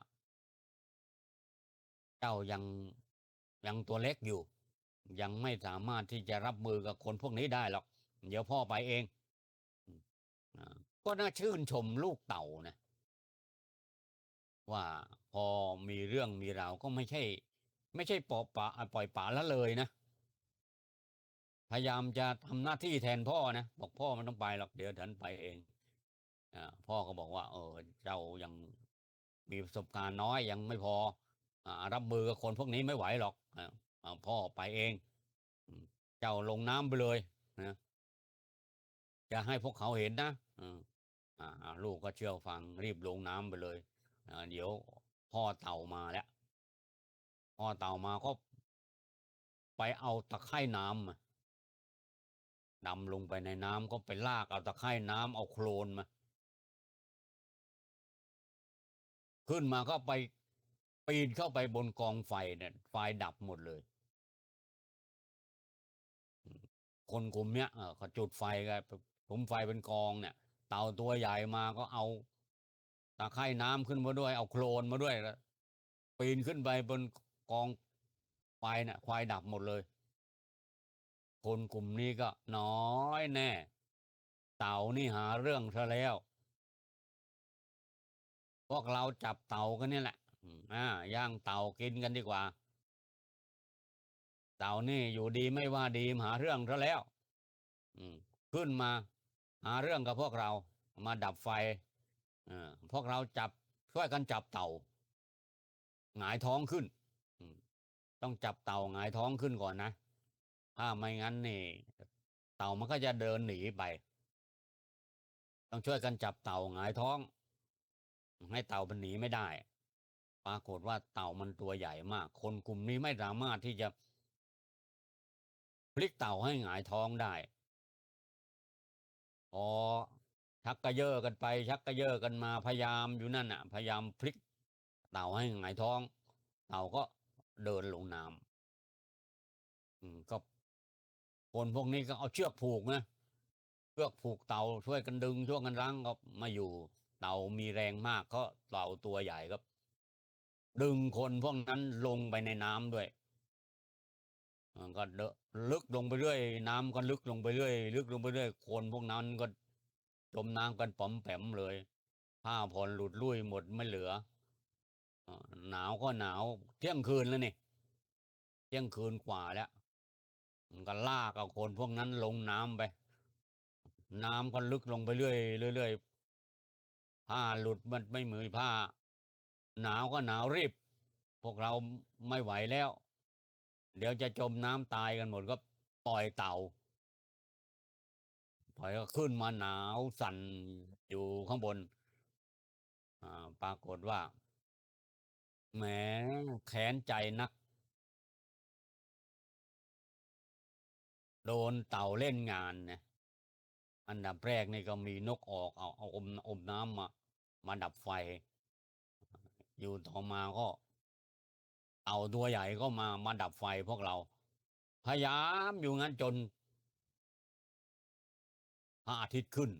A: เจ้ายังตัวเล็กอยู่ยังไม่สามารถที่จะรับมือกับคนพวกนี้ได้หรอกเดี๋ยวพ่อไปเองก็น่าชื่นชมลูกเต่านะว่าพอมีเรื่องมีราวก็ไม่ใช่ปล่อยป่าละเลยนะพยายามจะทำหน้าที่แทนพ่อนะบอกพ่อมันต้องไปหรอกเดี๋ยวฉันไปเองพ่อก็บอกว่าเจ้ายังมีประสบการณ์น้อยยังไม่พอรับมือกับคนพวกนี้ไม่ไหวหรอกพ่อไปเองเจ้าลงน้ำไปเลยนะจะให้พวกเขาเห็นนะลูกก็เชื่อฟังรีบลงน้ำไปเลยเดี๋ยวพ่อเต่ามาแล้วพ่อเต่ามาก็ ไปเอาตะไคร่น้ำมาดำลงไปในน้ำก็ไปลากเอาตะไคร่น้ำเอาโคลนมาขึ้นมาก็ไปปีนเข้าไปบนกองไฟเนี่ยไฟดับหมดเลยคนกลุ่มเนี้ยเขาจุดไฟกันผมไฟเป็นกองเนี่ยเต่าตัวใหญ่มาก็เอาตะไคร่น้ำขึ้นมาด้วยเอาโคลนมาด้วยแล้วปีนขึ้นไปบนกองไฟเนี่ยไฟดับหมดเลยคนกลุ่มนี้ก็น้อยแน่เต่านี่หาเรื่องซะแล้วพวกเราจับเต่ากันนี่แหละย่างเต่ากินกันดีกว่าเต่านี่อยู่ดีไม่ว่าดีหาเรื่องซะแล้วขึ้นมาหาเรื่องกับพวกเรามาดับไฟพวกเราจับช่วยกันจับเต่าหงายท้องขึ้นต้องจับเต่าหงายท้องขึ้นก่อนนะถ้าไม่งั้นนี่เต่ามันก็จะเดินหนีไปต้องช่วยกันจับเต่าหงายท้องให้เต่ามันหนีไม่ได้ปรากฏว่าเต่ามันตัวใหญ่มากคนกลุ่มนี้ไม่สามารถที่จะพลิกเต่าให้หงายท้องได้พอชักกระเยาะกันไปชักกระเยาะกันมาพยายามอยู่นั่นน่ะพยายามพลิกเต่าให้หงายท้องเต่าก็เดินลงน้ำก็คนพวกนี้ก็เอาเชือกผูกนะเชือกผูกเต่าช่วยกันดึงช่วยกันรั้งก็มาอยู่เต่ามีแรงมากก็เต่าตัวใหญ่ก็ดึงคนพวกนั้นลงไปในน้ำด้วยก็ลึกลงไปเรื่อยน้ำก็ลึกลงไปเรื่อยลึกลงไปเรื่อยคนพวกนั้นก็จมน้ำกันป๋อมแปมเลยผ้าผ่อนหลุดลุ่ยหมดไม่เหลือหนาวก็หนาวเที่ยงคืนแล้วนี่เที่ยงคืนกว่าแล้วมันก็ลากเอาคนพวกนั้นลงน้ำไปน้ำก็ลึกลงไปเรื่อยเรื่อยผ้าหลุดมันไม่มือผ้าหนาวก็หนาวรีบพวกเราไม่ไหวแล้วเดี๋ยวจะจมน้ำตายกันหมดก็ปล่อยเต่าปล่อยก็ขึ้นมาหนาวสั่นอยู่ข้างบนปรากฏว่าแหมแค้นใจนักโดนเต่าเล่นงานเนี่ยอันดับแรกนี่ก็มีนกออกเอาอมน้ำมาดับไฟอยู่ต่อมาก็เต่าตัวใหญ่ก็มาดับไฟพวกเราพยายามอยู่งั้นจนพระอาทิตย์ขึ้น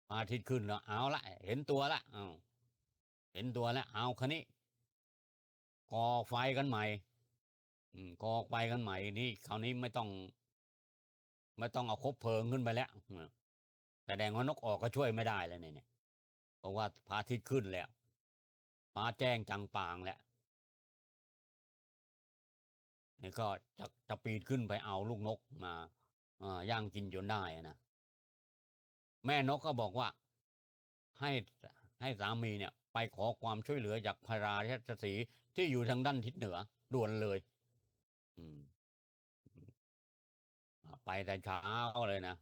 A: พระอาทิตย์ขึ้นแล้วเอาละเห็นตัวละเห็นตัวแล้วเอาคันนี้ก่อไฟกันใหม่ก่อไฟกันใหม่นี่คราวนี้ไม่ต้องเอาคบเพลิงขึ้นไปแล้วแสดงว่านกออกก็ช่วยไม่ได้แล้วเนี่ยเพราะว่าพระอาทิตย์ขึ้นแล้วฟ้าแจ้งจังปางแล้วนี่ก็จะปีนขึ้นไปเอาลูกนกมาย่างกินจนได้นะแม่นกก็บอกว่าให้ให้สามีเนี่ยไปขอความช่วยเหลือจากพระราชสีห์ที่อยู่ทางด้านทิศเหนือด่วนเลยอืมไปแต่เช้าเลยนะ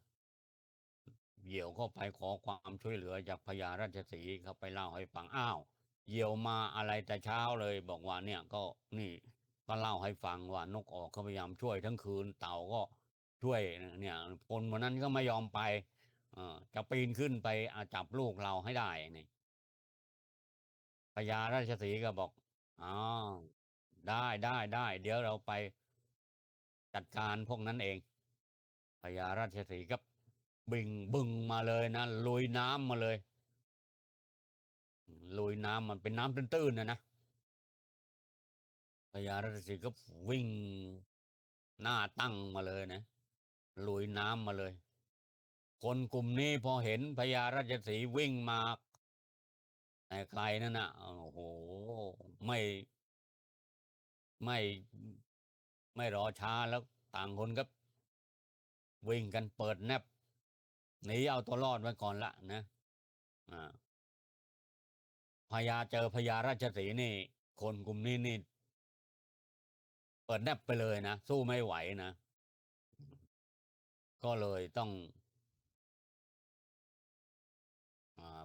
A: เหยี่ยวก็ไปขอความช่วยเหลือจากพญาราชสีห์เขาไปเล่าให้ฟังอ้าวเหยี่ยวมาอะไรแต่เช้าเลยบอกว่าเนี่ยก็นี่ก็เล่าให้ฟังว่านกออกเขาพยายามช่วยทั้งคืนเต่าก็ช่วยเนี่ยคนวันนั้นก็ไม่ยอมไปจะปีนขึ้นไปจับลูกเราให้ได้นี่พญาราชสีห์ก็บอกอ๋อได้เดี๋ยวเราไปจัดการพวกนั้นเองพญาราชสีห์ก็บิงบึงมาเลยนะลุยน้ำมาเลยลุยน้ำมันเป็นน้ำตื้นๆนะพญาราชสีห์ก็วิ่งหน้าตั้งมาเลยนะลุยน้ำมาเลยคนกลุ่มนี้พอเห็นพญาราชสีห์วิ่งมาแต่ไกลนั่นน่ะโอ้โหไม่ไม่ไม่รอช้าแล้วต่างคนก็วิ่งกันเปิดแนบหนีเอาตัวรอดไว้ก่อนละนะอ่าเจอพญาราชสีห์นี่คนกลุ่มนี้นี่เปิดแนบไปเลยนะสู้ไม่ไหวนะก็เลยต้อง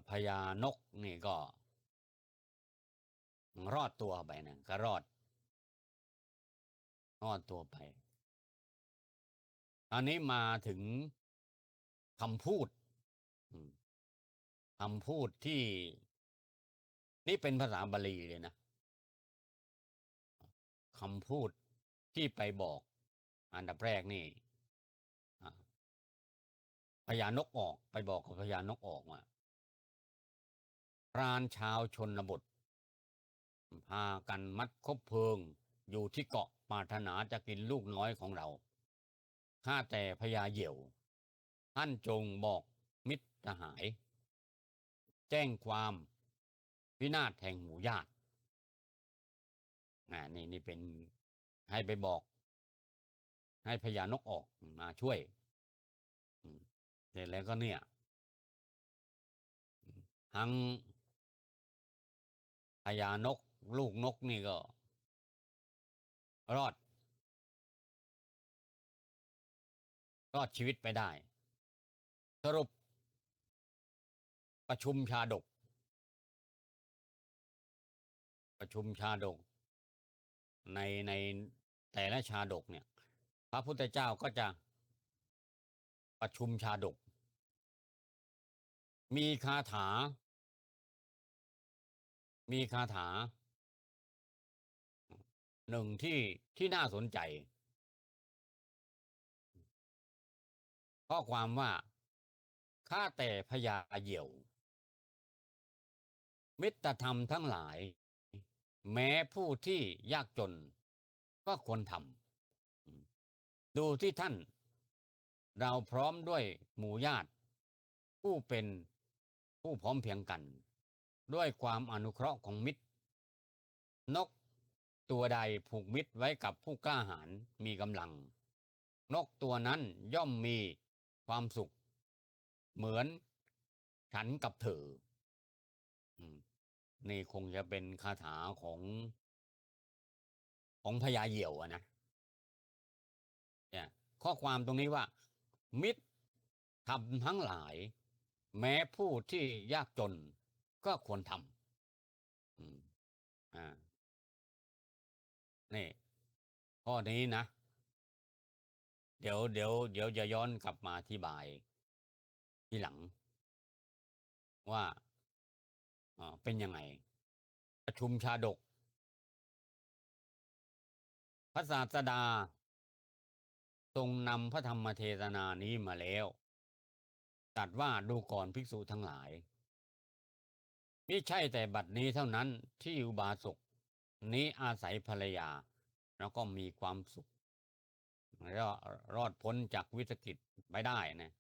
A: พญานกนี่ก็รอดตัวไปนะก็รอด รอดตัวไปอันนี้มาถึงคำพูดคำพูดที่นี่เป็นภาษาบาลีเลยนะคำพูดที่ไปบอกอันดับแรกนี่พญานกออกไปบอกกับพญานกออกว่าพรานชาวชนบทพากันมัดคบเพลิงอยู่ที่เกาะปรารถนาจะกินลูกน้อยของเราข้าแต่พญาเหยี่ยวท่านจงบอกมิตรสหายแจ้งความวินาศแห่งหมู่ญาตินี่เป็นให้ไปบอกให้พญานกออกมาช่วยเสร็จแล้วก็เนี่ยทั้งพญานกลูกนกนี่ก็รอดชีวิตไปได้สรุปประชุมชาดกในแต่ละชาดกเนี่ยพระพุทธเจ้าก็จะประชุมชาดกมีคาถาหนึ่งที่น่าสนใจข้อความว่าข้าแต่พญาเหยี่ยวมิตรธรรมทั้งหลายแม้ผู้ที่ยากจนก็ควรทำดูที่ท่านเราพร้อมด้วยหมู่ญาติผู้เป็นผู้พร้อมเพรียงกันด้วยความอนุเคราะห์ของมิตรนกตัวใดผูกมิตรไว้กับผู้กล้าหาญมีกำลังนกตัวนั้นย่อมมีความสุขเหมือนฉันกับเธอนี่คงจะเป็นคาถาของพญาเหยี่ยวนะเนี่ยข้อความตรงนี้ว่ามิตรทำทั้งหลายแม้ผู้ที่ยากจนก็ควรทำนี่ข้อนี้นะเดี๋ยวจะย้อนกลับมาอธิบายทีหลังว่าเป็นยังไงประชุมชาดกพระศาสดาทรงนำพระธรรมเทศนานี้มาแล้วตรัสว่าดูก่อนภิกษุทั้งหลายมิใช่แต่บัดนี้เท่านั้นที่อุบาสกนี้อาศัยภรรยาแล้วก็มีความสุขแล้วรอดพ้นจากวิกฤตไปได้นะ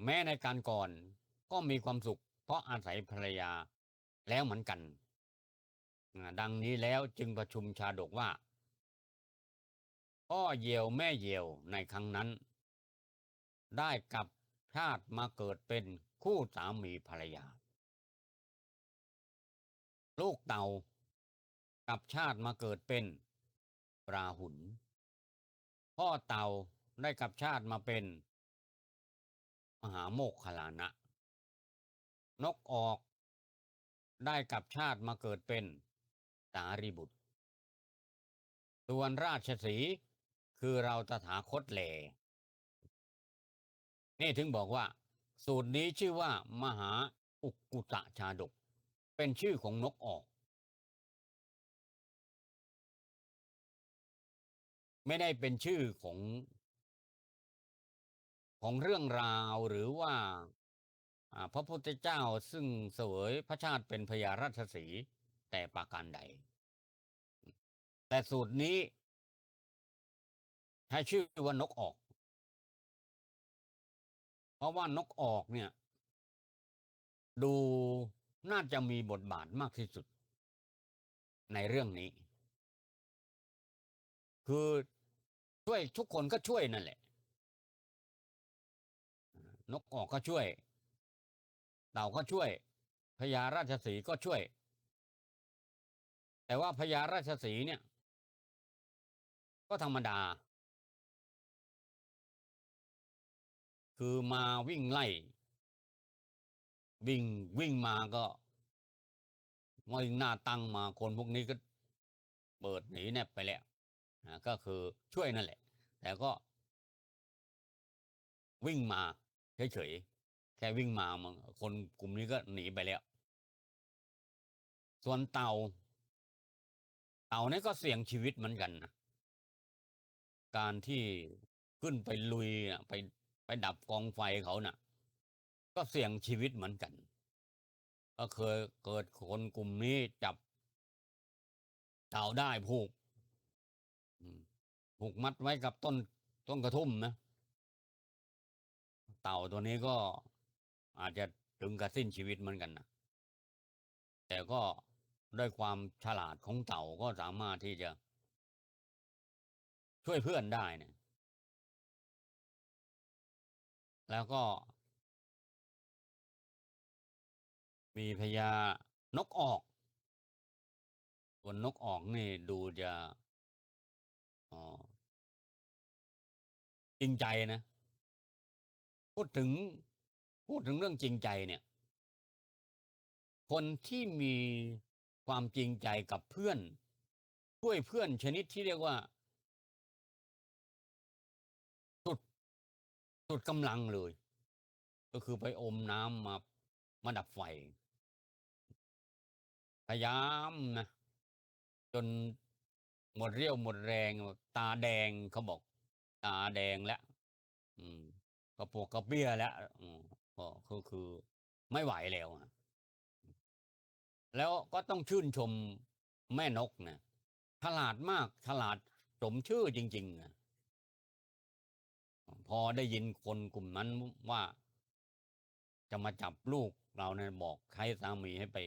A: แม้ในการก่อนก็มีความสุขเพราะอาศัยภรรยาแล้วเหมือนกันดังนี้แล้วจึงประชุมชาดกว่าพ่อเหยี่ยวแม่เหยี่ยวในครั้งนั้นได้กลับชาติมาเกิดเป็นคู่สามีภรรยาลูกเต่ากลับชาติมาเกิดเป็นราหุลพ่อเต่าได้กลับชาติมาเป็นมหาโมคคลานะนกออกได้กลับชาติมาเกิดเป็นสารีบุตรส่วนราชสีห์คือเราตถาคตแลนี่ถึงบอกว่าสูตรนี้ชื่อว่ามหาอุกกุตะชาดกเป็นชื่อของนกออกไม่ได้เป็นชื่อของเรื่องราวหรือว่าพระพุทธเจ้าซึ่งเสวยพระชาติเป็นพญาราชสีห์แต่ประการใดแต่สูตรนี้ใช้ชื่อว่านกออกเพราะว่านกออกเนี่ยดูน่าจะมีบทบาทมากที่สุดในเรื่องนี้คือช่วยทุกคนก็ช่วยนั่นแหละนกออกก็ช่วยเต่าก็ช่วยพญาราชสีห์ก็ช่วยแต่ว่าพญาราชสีห์เนี่ยก็ธรรมดาคือมาวิ่งไล่วิ่งมาก็วิ่งหน้าตั้งมาคนพวกนี้ก็เปิดหนีแนบไปแล้ว ก็คือช่วยนั่นแหละ แต่ก็วิ่งมาเฉยๆแค่วิ่งมาคนกลุ่มนี้ก็หนีไปแล้ว ส่วนเต่านี่ก็เสี่ยงชีวิตเหมือนกันนะการที่ขึ้นไปลุยไปดับกองไฟเขาน่ะ ก็เสี่ยงชีวิตเหมือนกัน ก็เคยเกิดคนกลุ่มนี้จับเต่าได้อืมผูกมัดไว้กับต้นกระทุ่มนะเต่าตัวนี้ก็อาจจะถึงกับสิ้นชีวิตเหมือนกันนะแต่ก็ด้วยความฉลาดของเต่าก็สามารถที่จะช่วยเพื่อนได้เนี่ยแล้วก็มีพญานกออกส่วนนกออกนี่ดูจะอ๋อจริงใจนะพูดถึงเรื่องจริงใจเนี่ยคนที่มีความจริงใจกับเพื่อนช่วยเพื่อนชนิดที่เรียกว่าสุดกำลังเลยก็คือไปอมน้ำมาดับไฟพยายามนะจนหมดเรี่ยวหมดแรงตาแดงเขาบอกตาแดงแล้วอืมกระปวกกระเปี้ยแล้วก็คือไม่ไหวแล้วอะแล้วก็ต้องชื่นชมแม่นกนะฉลาดมากฉลาดสมชื่อจริงๆนะพอได้ยินคนกลุ่มนั้นว่าจะมาจับลูกเราเนี่ยบอกใช้สามีให้ไป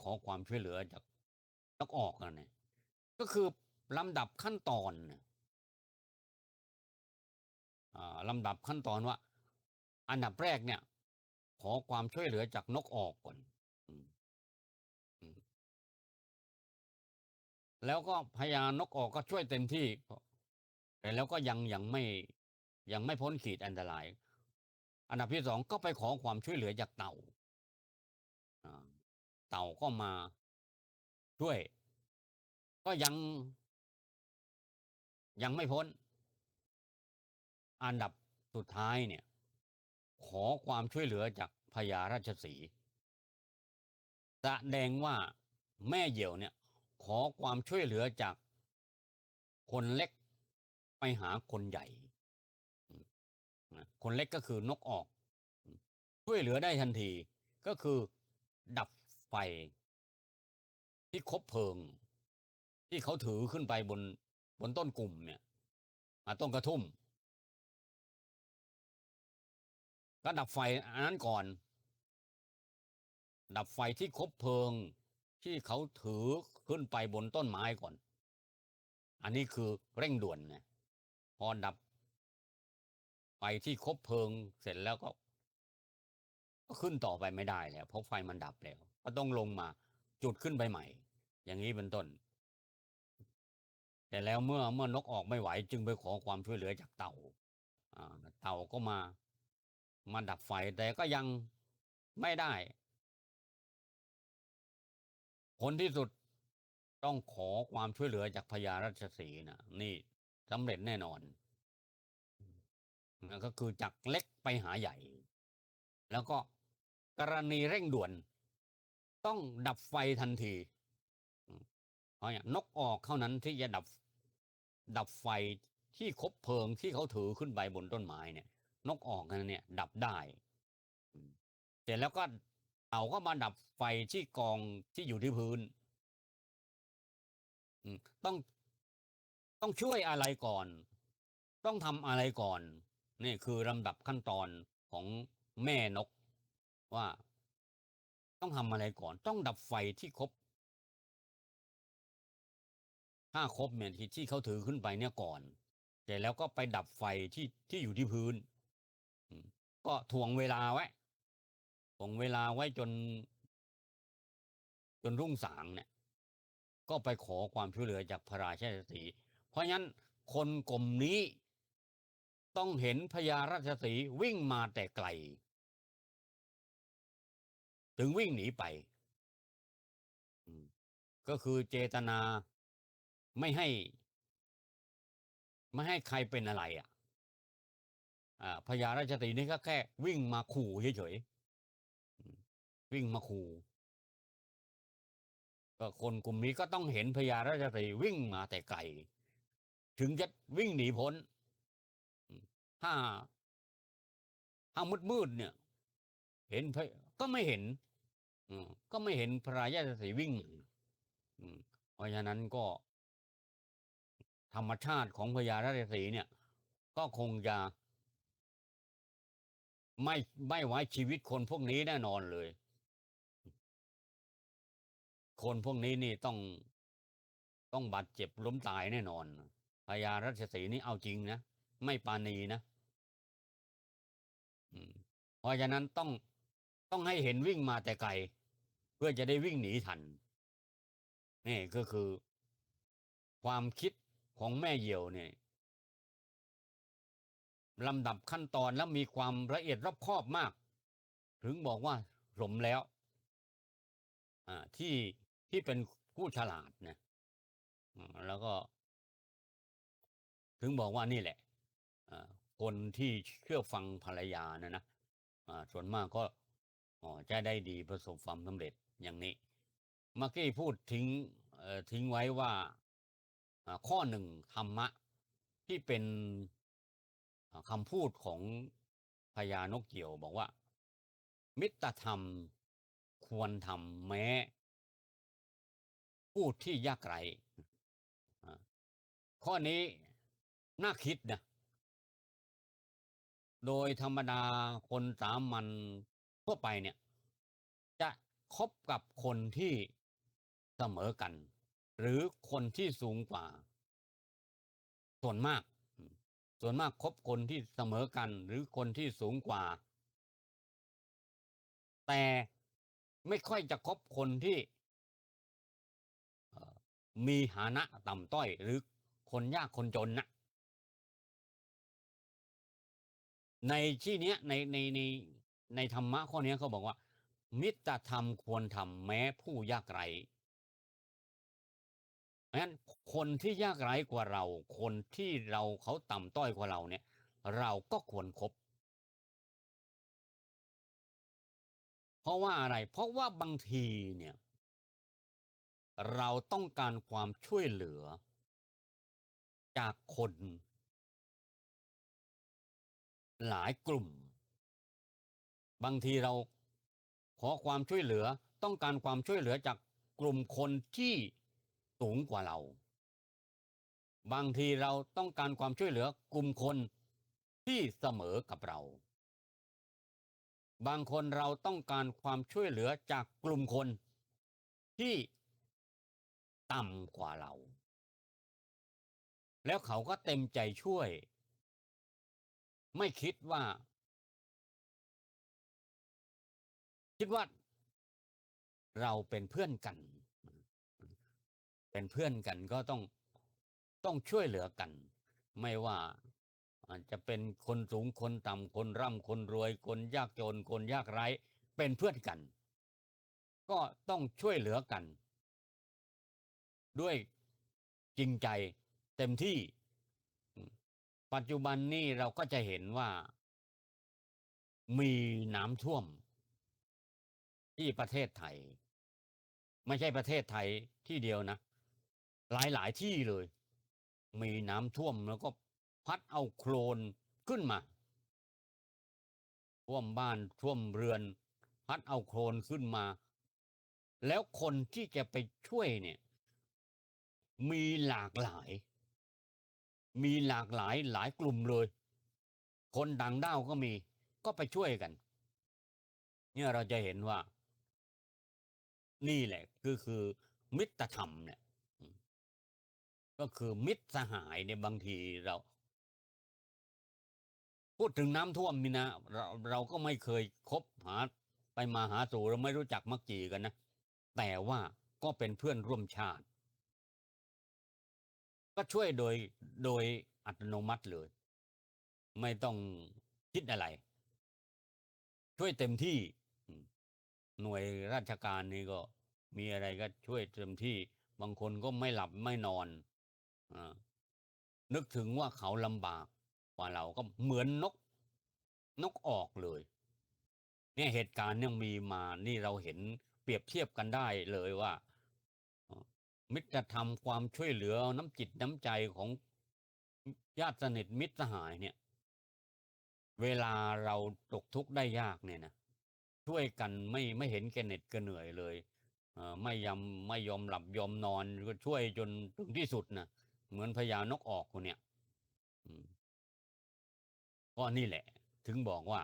A: ขอความช่วยเหลือจากนกออกนั่นเนี่ยก็คือลำดับขั้นตอนน่ะลำดับขั้นตอนว่าอันดับแรกเนี่ยขอความช่วยเหลือจากนกออกก่อนอืมอืมแล้วก็พญานกออกก็ช่วยเต็มที่แต่แล้วก็ยังไม่พ้นขีดอันตรายอันดับที่สองก็ไปขอความช่วยเหลือจากเต่าอ่าเต่าก็มาช่วยก็ยังไม่พ้นอันดับสุดท้ายเนี่ยขอความช่วยเหลือจากพญาราชสีห์แสดงว่าแม่เหยี่ยวเนี่ยขอความช่วยเหลือจากคนเล็กไปหาคนใหญ่คนเล็กก็คือนกออกช่วยเหลือได้ทันทีก็คือดับไฟที่คบเพลิงที่เขาถือขึ้นไปบนต้นกลุ่มเนี่ยต้นกระทุ่มก็ดับไฟอันนั้นก่อน ดับไฟที่คบเพลิงที่เขาถือขึ้นไปบนต้นไม้ก่อนอันนี้คือเร่งด่วนนะพอดับไฟที่คบเพลิงเสร็จแล้วก็ขึ้นต่อไปไม่ได้แล้วเพราะไฟมันดับแล้วก็ต้องลงมาจุดขึ้นไปใหม่อย่างนี้เป็นต้นแต่แล้วเมื่อนกออกไม่ไหวจึงไปขอความช่วยเหลือจากเต่าเต่าก็มาดับไฟแต่ก็ยังไม่ได้ผลที่สุดต้องขอความช่วยเหลือจากพญาราชสีห์นะนี่สำเร็จแน่นอนก็คือจากเล็กไปหาใหญ่แล้วก็กรณีเร่งด่วนต้องดับไฟทันทีเพราะอย่างนกออกเท่านั้นที่จะดับไฟที่คบเพลิงที่เขาถือขึ้นไปบนต้นไม้เนี่ยนกออกนั้นเนี่ยดับได้เสร็จแล้วก็เต่าก็มาดับไฟที่กองที่อยู่ที่พื้นต้องช่วยอะไรก่อนต้องทำอะไรก่อนนี่คือลำดับขั้นตอนของแม่นกว่าต้องทำอะไรก่อนต้องดับไฟที่ครบถ้าครบเนี่ยที่เขาถือขึ้นไปเนี่ยก่อนเสร็จแล้วก็ไปดับไฟที่อยู่ที่พื้นก็ถ่วงเวลาไว้จนรุ่งสางเนี่ยก็ไปขอความช่วยเหลือจากพระราชสีห์เพราะฉะนั้นคนกลุ่มนี้ต้องเห็นพญาราชสีห์วิ่งมาแต่ไกลถึงวิ่งหนีไปก็คือเจตนา ไม่ให้ใครเป็นอะไรพญาราชสีห์นี่ก็แค่วิ่งมาขู่เฉยๆวิ่งมาขู่ก็คนกลุ่มนี้ก็ต้องเห็นพญาราชสีห์วิ่งมาแต่ไกลถึงจะวิ่งหนีพ้นถ้ามืดเนี่ยเห็นก็ไม่เห็นก็ไม่เห็นพระราชสีห์วิ่งเพราะฉะนั้นก็ธรรมชาติของพญาราชสีห์เนี่ยก็คงจะไม่ไว้ชีวิตคนพวกนี้แน่นอนเลยคนพวกนี้นี่ต้องบาดเจ็บล้มตายแน่นอนพญาราชสีห์นี่เอาจริงนะไม่ปราณีนะเพราะฉะนั้นต้องให้เห็นวิ่งมาแต่ไกลเพื่อจะได้วิ่งหนีทันนี่ก็คือความคิดของแม่เหยี่ยวเนี่ยลำดับขั้นตอนแล้วมีความละเอียดรอบคอบมากถึงบอกว่าสมแล้วที่เป็นผู้ฉลาดนะแล้วก็ถึงบอกว่านี่แหละคนที่เชื่อฟังภรรยานะส่วนมากก็จะได้ดีประสบความสำเร็จอย่างนี้เมื่อกี้พูดทิ้งไว้ว่าข้อหนึ่งธรรมะที่เป็นคำพูดของพญานกเกี่ยวบอกว่ามิตรธรรมควรทำแม้ผู้ที่ยากไร้ข้อนี้น่าคิดนะโดยธรรมดาคนสามัญทั่วไปเนี่ยจะคบกับคนที่เสมอกันหรือคนที่สูงกว่าส่วนมากคบคนที่เสมอกันหรือคนที่สูงกว่าแต่ไม่ค่อยจะคบคนที่มีฐานะต่ำต้อยหรือคนยากคนจนนะในที่นี้ในธรรมะข้อนี้เขาบอกว่ามิตรธรรมควรทำแม้ผู้ยากไร้เพราะฉะนั้นคนที่ยากไร้กว่าเราคนที่เขาต่ำต้อยกว่าเราเนี่ยเราก็ควรคบเพราะว่าอะไรเพราะว่าบางทีเนี่ยเราต้องการความช่วยเหลือจากคนหลายกลุ่มบางทีเราขอความช่วยเหลือต้องการความช่วยเหลือจากกลุ่มคนที่สูงกว่าเราบางทีเราต้องการความช่วยเหลือกลุ่มคนที่เสมอกับเราบางคนเราต้องการความช่วยเหลือจากกลุ่มคนที่ต่ำกว่าเราแล้วเขาก็เต็มใจช่วยไม่คิดว่าเราเป็นเพื่อนกันก็ต้องช่วยเหลือกันไม่ว่าจะเป็นคนสูงคนต่ำคนร่ำคนรวยคนยากจนคนยากไร้เป็นเพื่อนกันก็ต้องช่วยเหลือกันด้วยจริงใจเต็มที่ปัจจุบันนี้เราก็จะเห็นว่ามีน้ำท่วมที่ประเทศไทยไม่ใช่ประเทศไทยที่เดียวนะหลายที่เลยมีน้ำท่วมแล้วก็พัดเอาโคลนขึ้นมาท่วมบ้านท่วมเรือนพัดเอาโคลนขึ้นมาแล้วคนที่จะไปช่วยเนี่ยมีหลากหลายหลายกลุ่มเลยคนต่างด้าวก็มีก็ไปช่วยกันเนี่ยเราจะเห็นว่านี่แหละคือมิตรธรรมเนี่ยก็คือมิตรสหายในบางทีเราพูดถึงน้ำท่วมนี่นะเราก็ไม่เคยคบหาไปมาหาสู่เราไม่รู้จักมักจีกันนะแต่ว่าก็เป็นเพื่อนร่วมชาติก็ช่วยโดยอัตโนมัติเลยไม่ต้องคิดอะไรช่วยเต็มที่หน่วยราชการนี่ก็มีอะไรก็ช่วยเต็มที่บางคนก็ไม่หลับไม่นอน อ่านึกถึงว่าเขาลำบากกว่าเราก็เหมือนนกออกเลยเนี่ยเหตุการณ์ยังมีมานี่เราเห็นเปรียบเทียบกันได้เลยว่าเอ่อมิตรธรรมความช่วยเหลือน้ำจิตน้ำใจของญาติสนิทมิตรสหายเนี่ยเวลาเราตกทุกข์ได้ยากเนี่ยนะช่วยกันไม่เห็นแก่เหน็ดแก่เหนื่อยเลยไม่ยอมหลับยอมนอนก็ช่วยจนถึงที่สุดนะเหมือนพญานกออกคนเนี้ยอืมก็นี่แหละถึงบอกว่า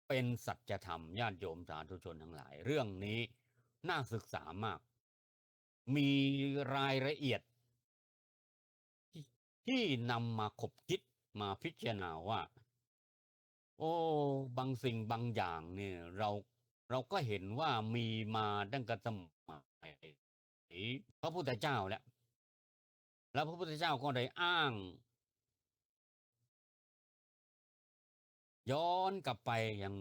A: เป็นสัจธรรมญาติโยมสาธุชนทั้งหลายเรื่องนี้น่าศึกษามากมีรายละเอียดที่ที่นำมาขบคิดมาพิจารณาว่าโอ้บางสิ่งบางอย่างเนี่ยเราก็เห็นว่ามีมาตั้งแต่สมัยพระพุทธเจ้าแล้วพระพุทธเจ้าก็ได้อ้าง ย้อนกลับไปอย่าง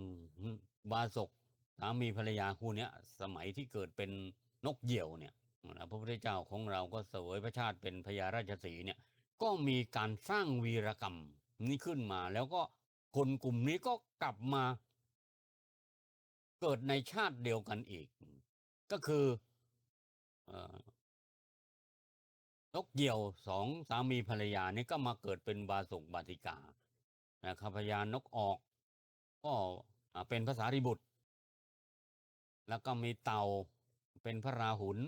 A: บาศกสามีภรรยาคู่เนี้ยสมัยที่เกิดเป็นนกเหยี่ยวเนี่ยพระพุทธเจ้าของเราก็เสวยพระชาติเป็นพญาราชสีห์เนี่ยก็มีการสร้างวีรกรรมนี้ขึ้นมาแล้วก็คนกลุ่มนี้ก็กลับมาเกิดในชาติเดียวกันอีกก็คือเอ่อนกเหยี่ยวสองสามีภรรยานี่ก็มาเกิดเป็นบาศกบาติกานะครับพญานกออกก็เป็นภาษาริบุตร แล้วก็มีเต่าเป็นพระราหุล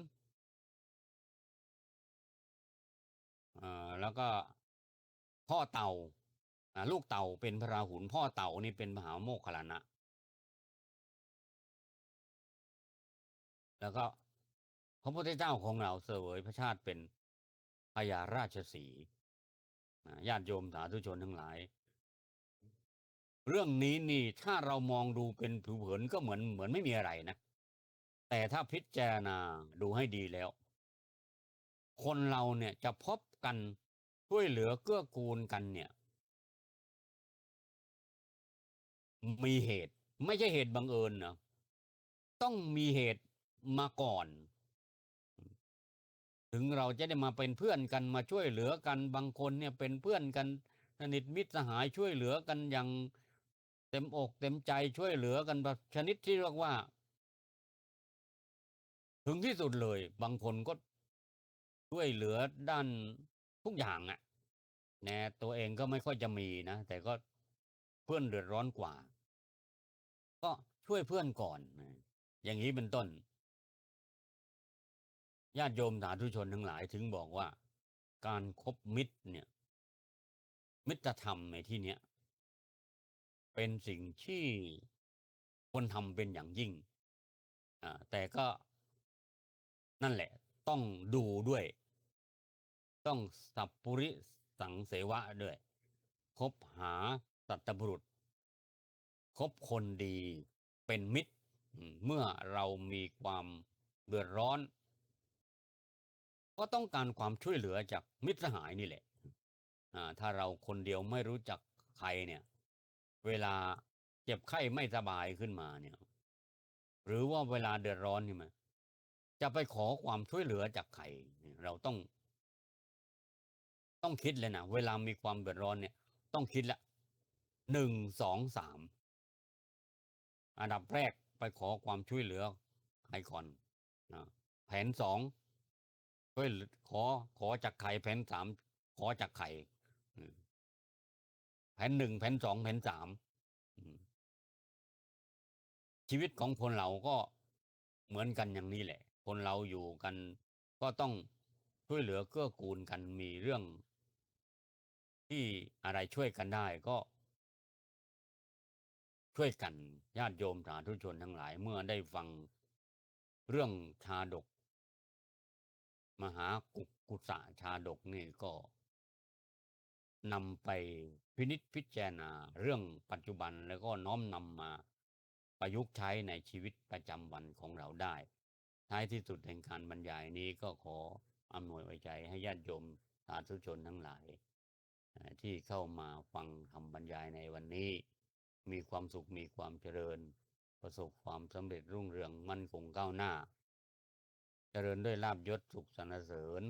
A: แล้วก็พ่อเต่าลูกเต่าเป็นพระราหุลพ่อเต่านี่เป็นมหาโมคคัลลานะแล้วก็พระพุทธเจ้าของเราเสวยพระชาติเป็นพญาราชสีห์ญาติโยมสาธุชนทั้งหลายเรื่องนี้นี่ถ้าเรามองดูเป็นผิวเผินก็เหมือนไม่มีอะไรนะแต่ถ้าพิจารณาดูให้ดีแล้วคนเราเนี่ยจะพบกันช่วยเหลือเกื้อกูลกันเนี่ย มีเหตุไม่ใช่เหตุบังเอิญนะต้องมีเหตุมาก่อนถึงเราจะได้มาเป็นเพื่อนกันมาช่วยเหลือกันบางคนเนี่ยเป็นเพื่อนกันสนิทมิตรสหายช่วยเหลือกันอย่างเต็มอกเต็มใจช่วยเหลือกันแบบชนิดที่เรียกว่าถึงที่สุดเลยบางคนก็ช่วยเหลือด้านทุกอย่างอ่ะแน่ตัวเองก็ไม่ค่อยจะมีนะแต่ก็เพื่อนเดือดร้อนกว่าก็ช่วยเพื่อนก่อนอย่างนี้เป็นต้น ญาติโยมสาธุชนทั้งหลายถึงบอกว่าการคบมิตรเนี่ยมิตรธรรมในที่เนี้ยเป็นสิ่งที่ควรทำเป็นอย่างยิ่งแต่ก็นั่นแหละต้องดูด้วยต้องสัพปุริสังเสวะด้วยคบหาสัตบุรุษคบคนดีเป็นมิตรเมื่อเรามีความเดือดร้อนก็ต้องการความช่วยเหลือจากมิตรสหายนี่แหละ ถ้าเราคนเดียวไม่รู้จักใครเนี่ยเวลาเจ็บไข้ไม่สบายขึ้นมาเนี่ยหรือว่าเวลาเดือดร้อนนี่มันจะไปขอความช่วยเหลือจากใครเราต้องคิดเลยนะเวลามีความเดือดร้อนเนี่ยต้องคิดละ1 2 3อันดับแรกไปขอความช่วยเหลือใครก่อนนะแผนสองช่วยขอจากใครแผนสามขอจากใครอืมแผน1แผน2แผนสามอืม ชีวิตของคนเราก็เหมือนกันอย่างนี้แหละคนเราอยู่กันก็ต้องช่วยเหลือเกื้อกูลกันมีเรื่องที่อะไรช่วยกันได้ก็ช่วยกันญาติโยมสาธุชนทั้งหลายเมื่อได้ฟังเรื่องชาดกมหากุสะชาดกนี่ก็นำไปพินิจพิจารณาเรื่องปัจจุบันแล้วก็น้อมนำมาประยุกต์ใช้ในชีวิตประจำวันของเราได้ ท้ายที่สุดแห่งการบรรยายนี้ก็ขออำนวยไว้ใจให้ญาติโยมสาธุชนทั้งหลายที่เข้ามาฟังคำบรรยายในวันนี้มีความสุขมีความเจริญประสบความสำเร็จรุ่งเรืองมั่นคงก้าวหน้าเจริญด้วยลาภยศสุขสรรเสริญ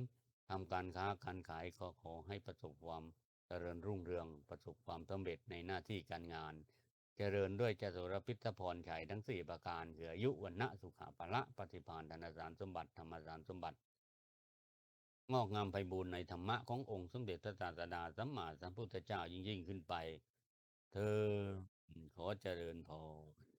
A: ธ ทำการค้าการขายก็ขอให้ประสบความเจริญรุ่งเรืองประสบความสำเร็จในหน้าที่การงาน เจริญด้วยจตุรพิทพรชัยทั้ง4ประการคืออายุวันนะสุขะพละปฏิภาณธนสารสมบัติธรรมสารสมบัติงอกงามไพบูรณ์ในธรรมะขององค์สมเด็จพระศาสดาสัมมาสัมพุทธเจ้ายิ่งขึ้นไปเธอขอเจริญพร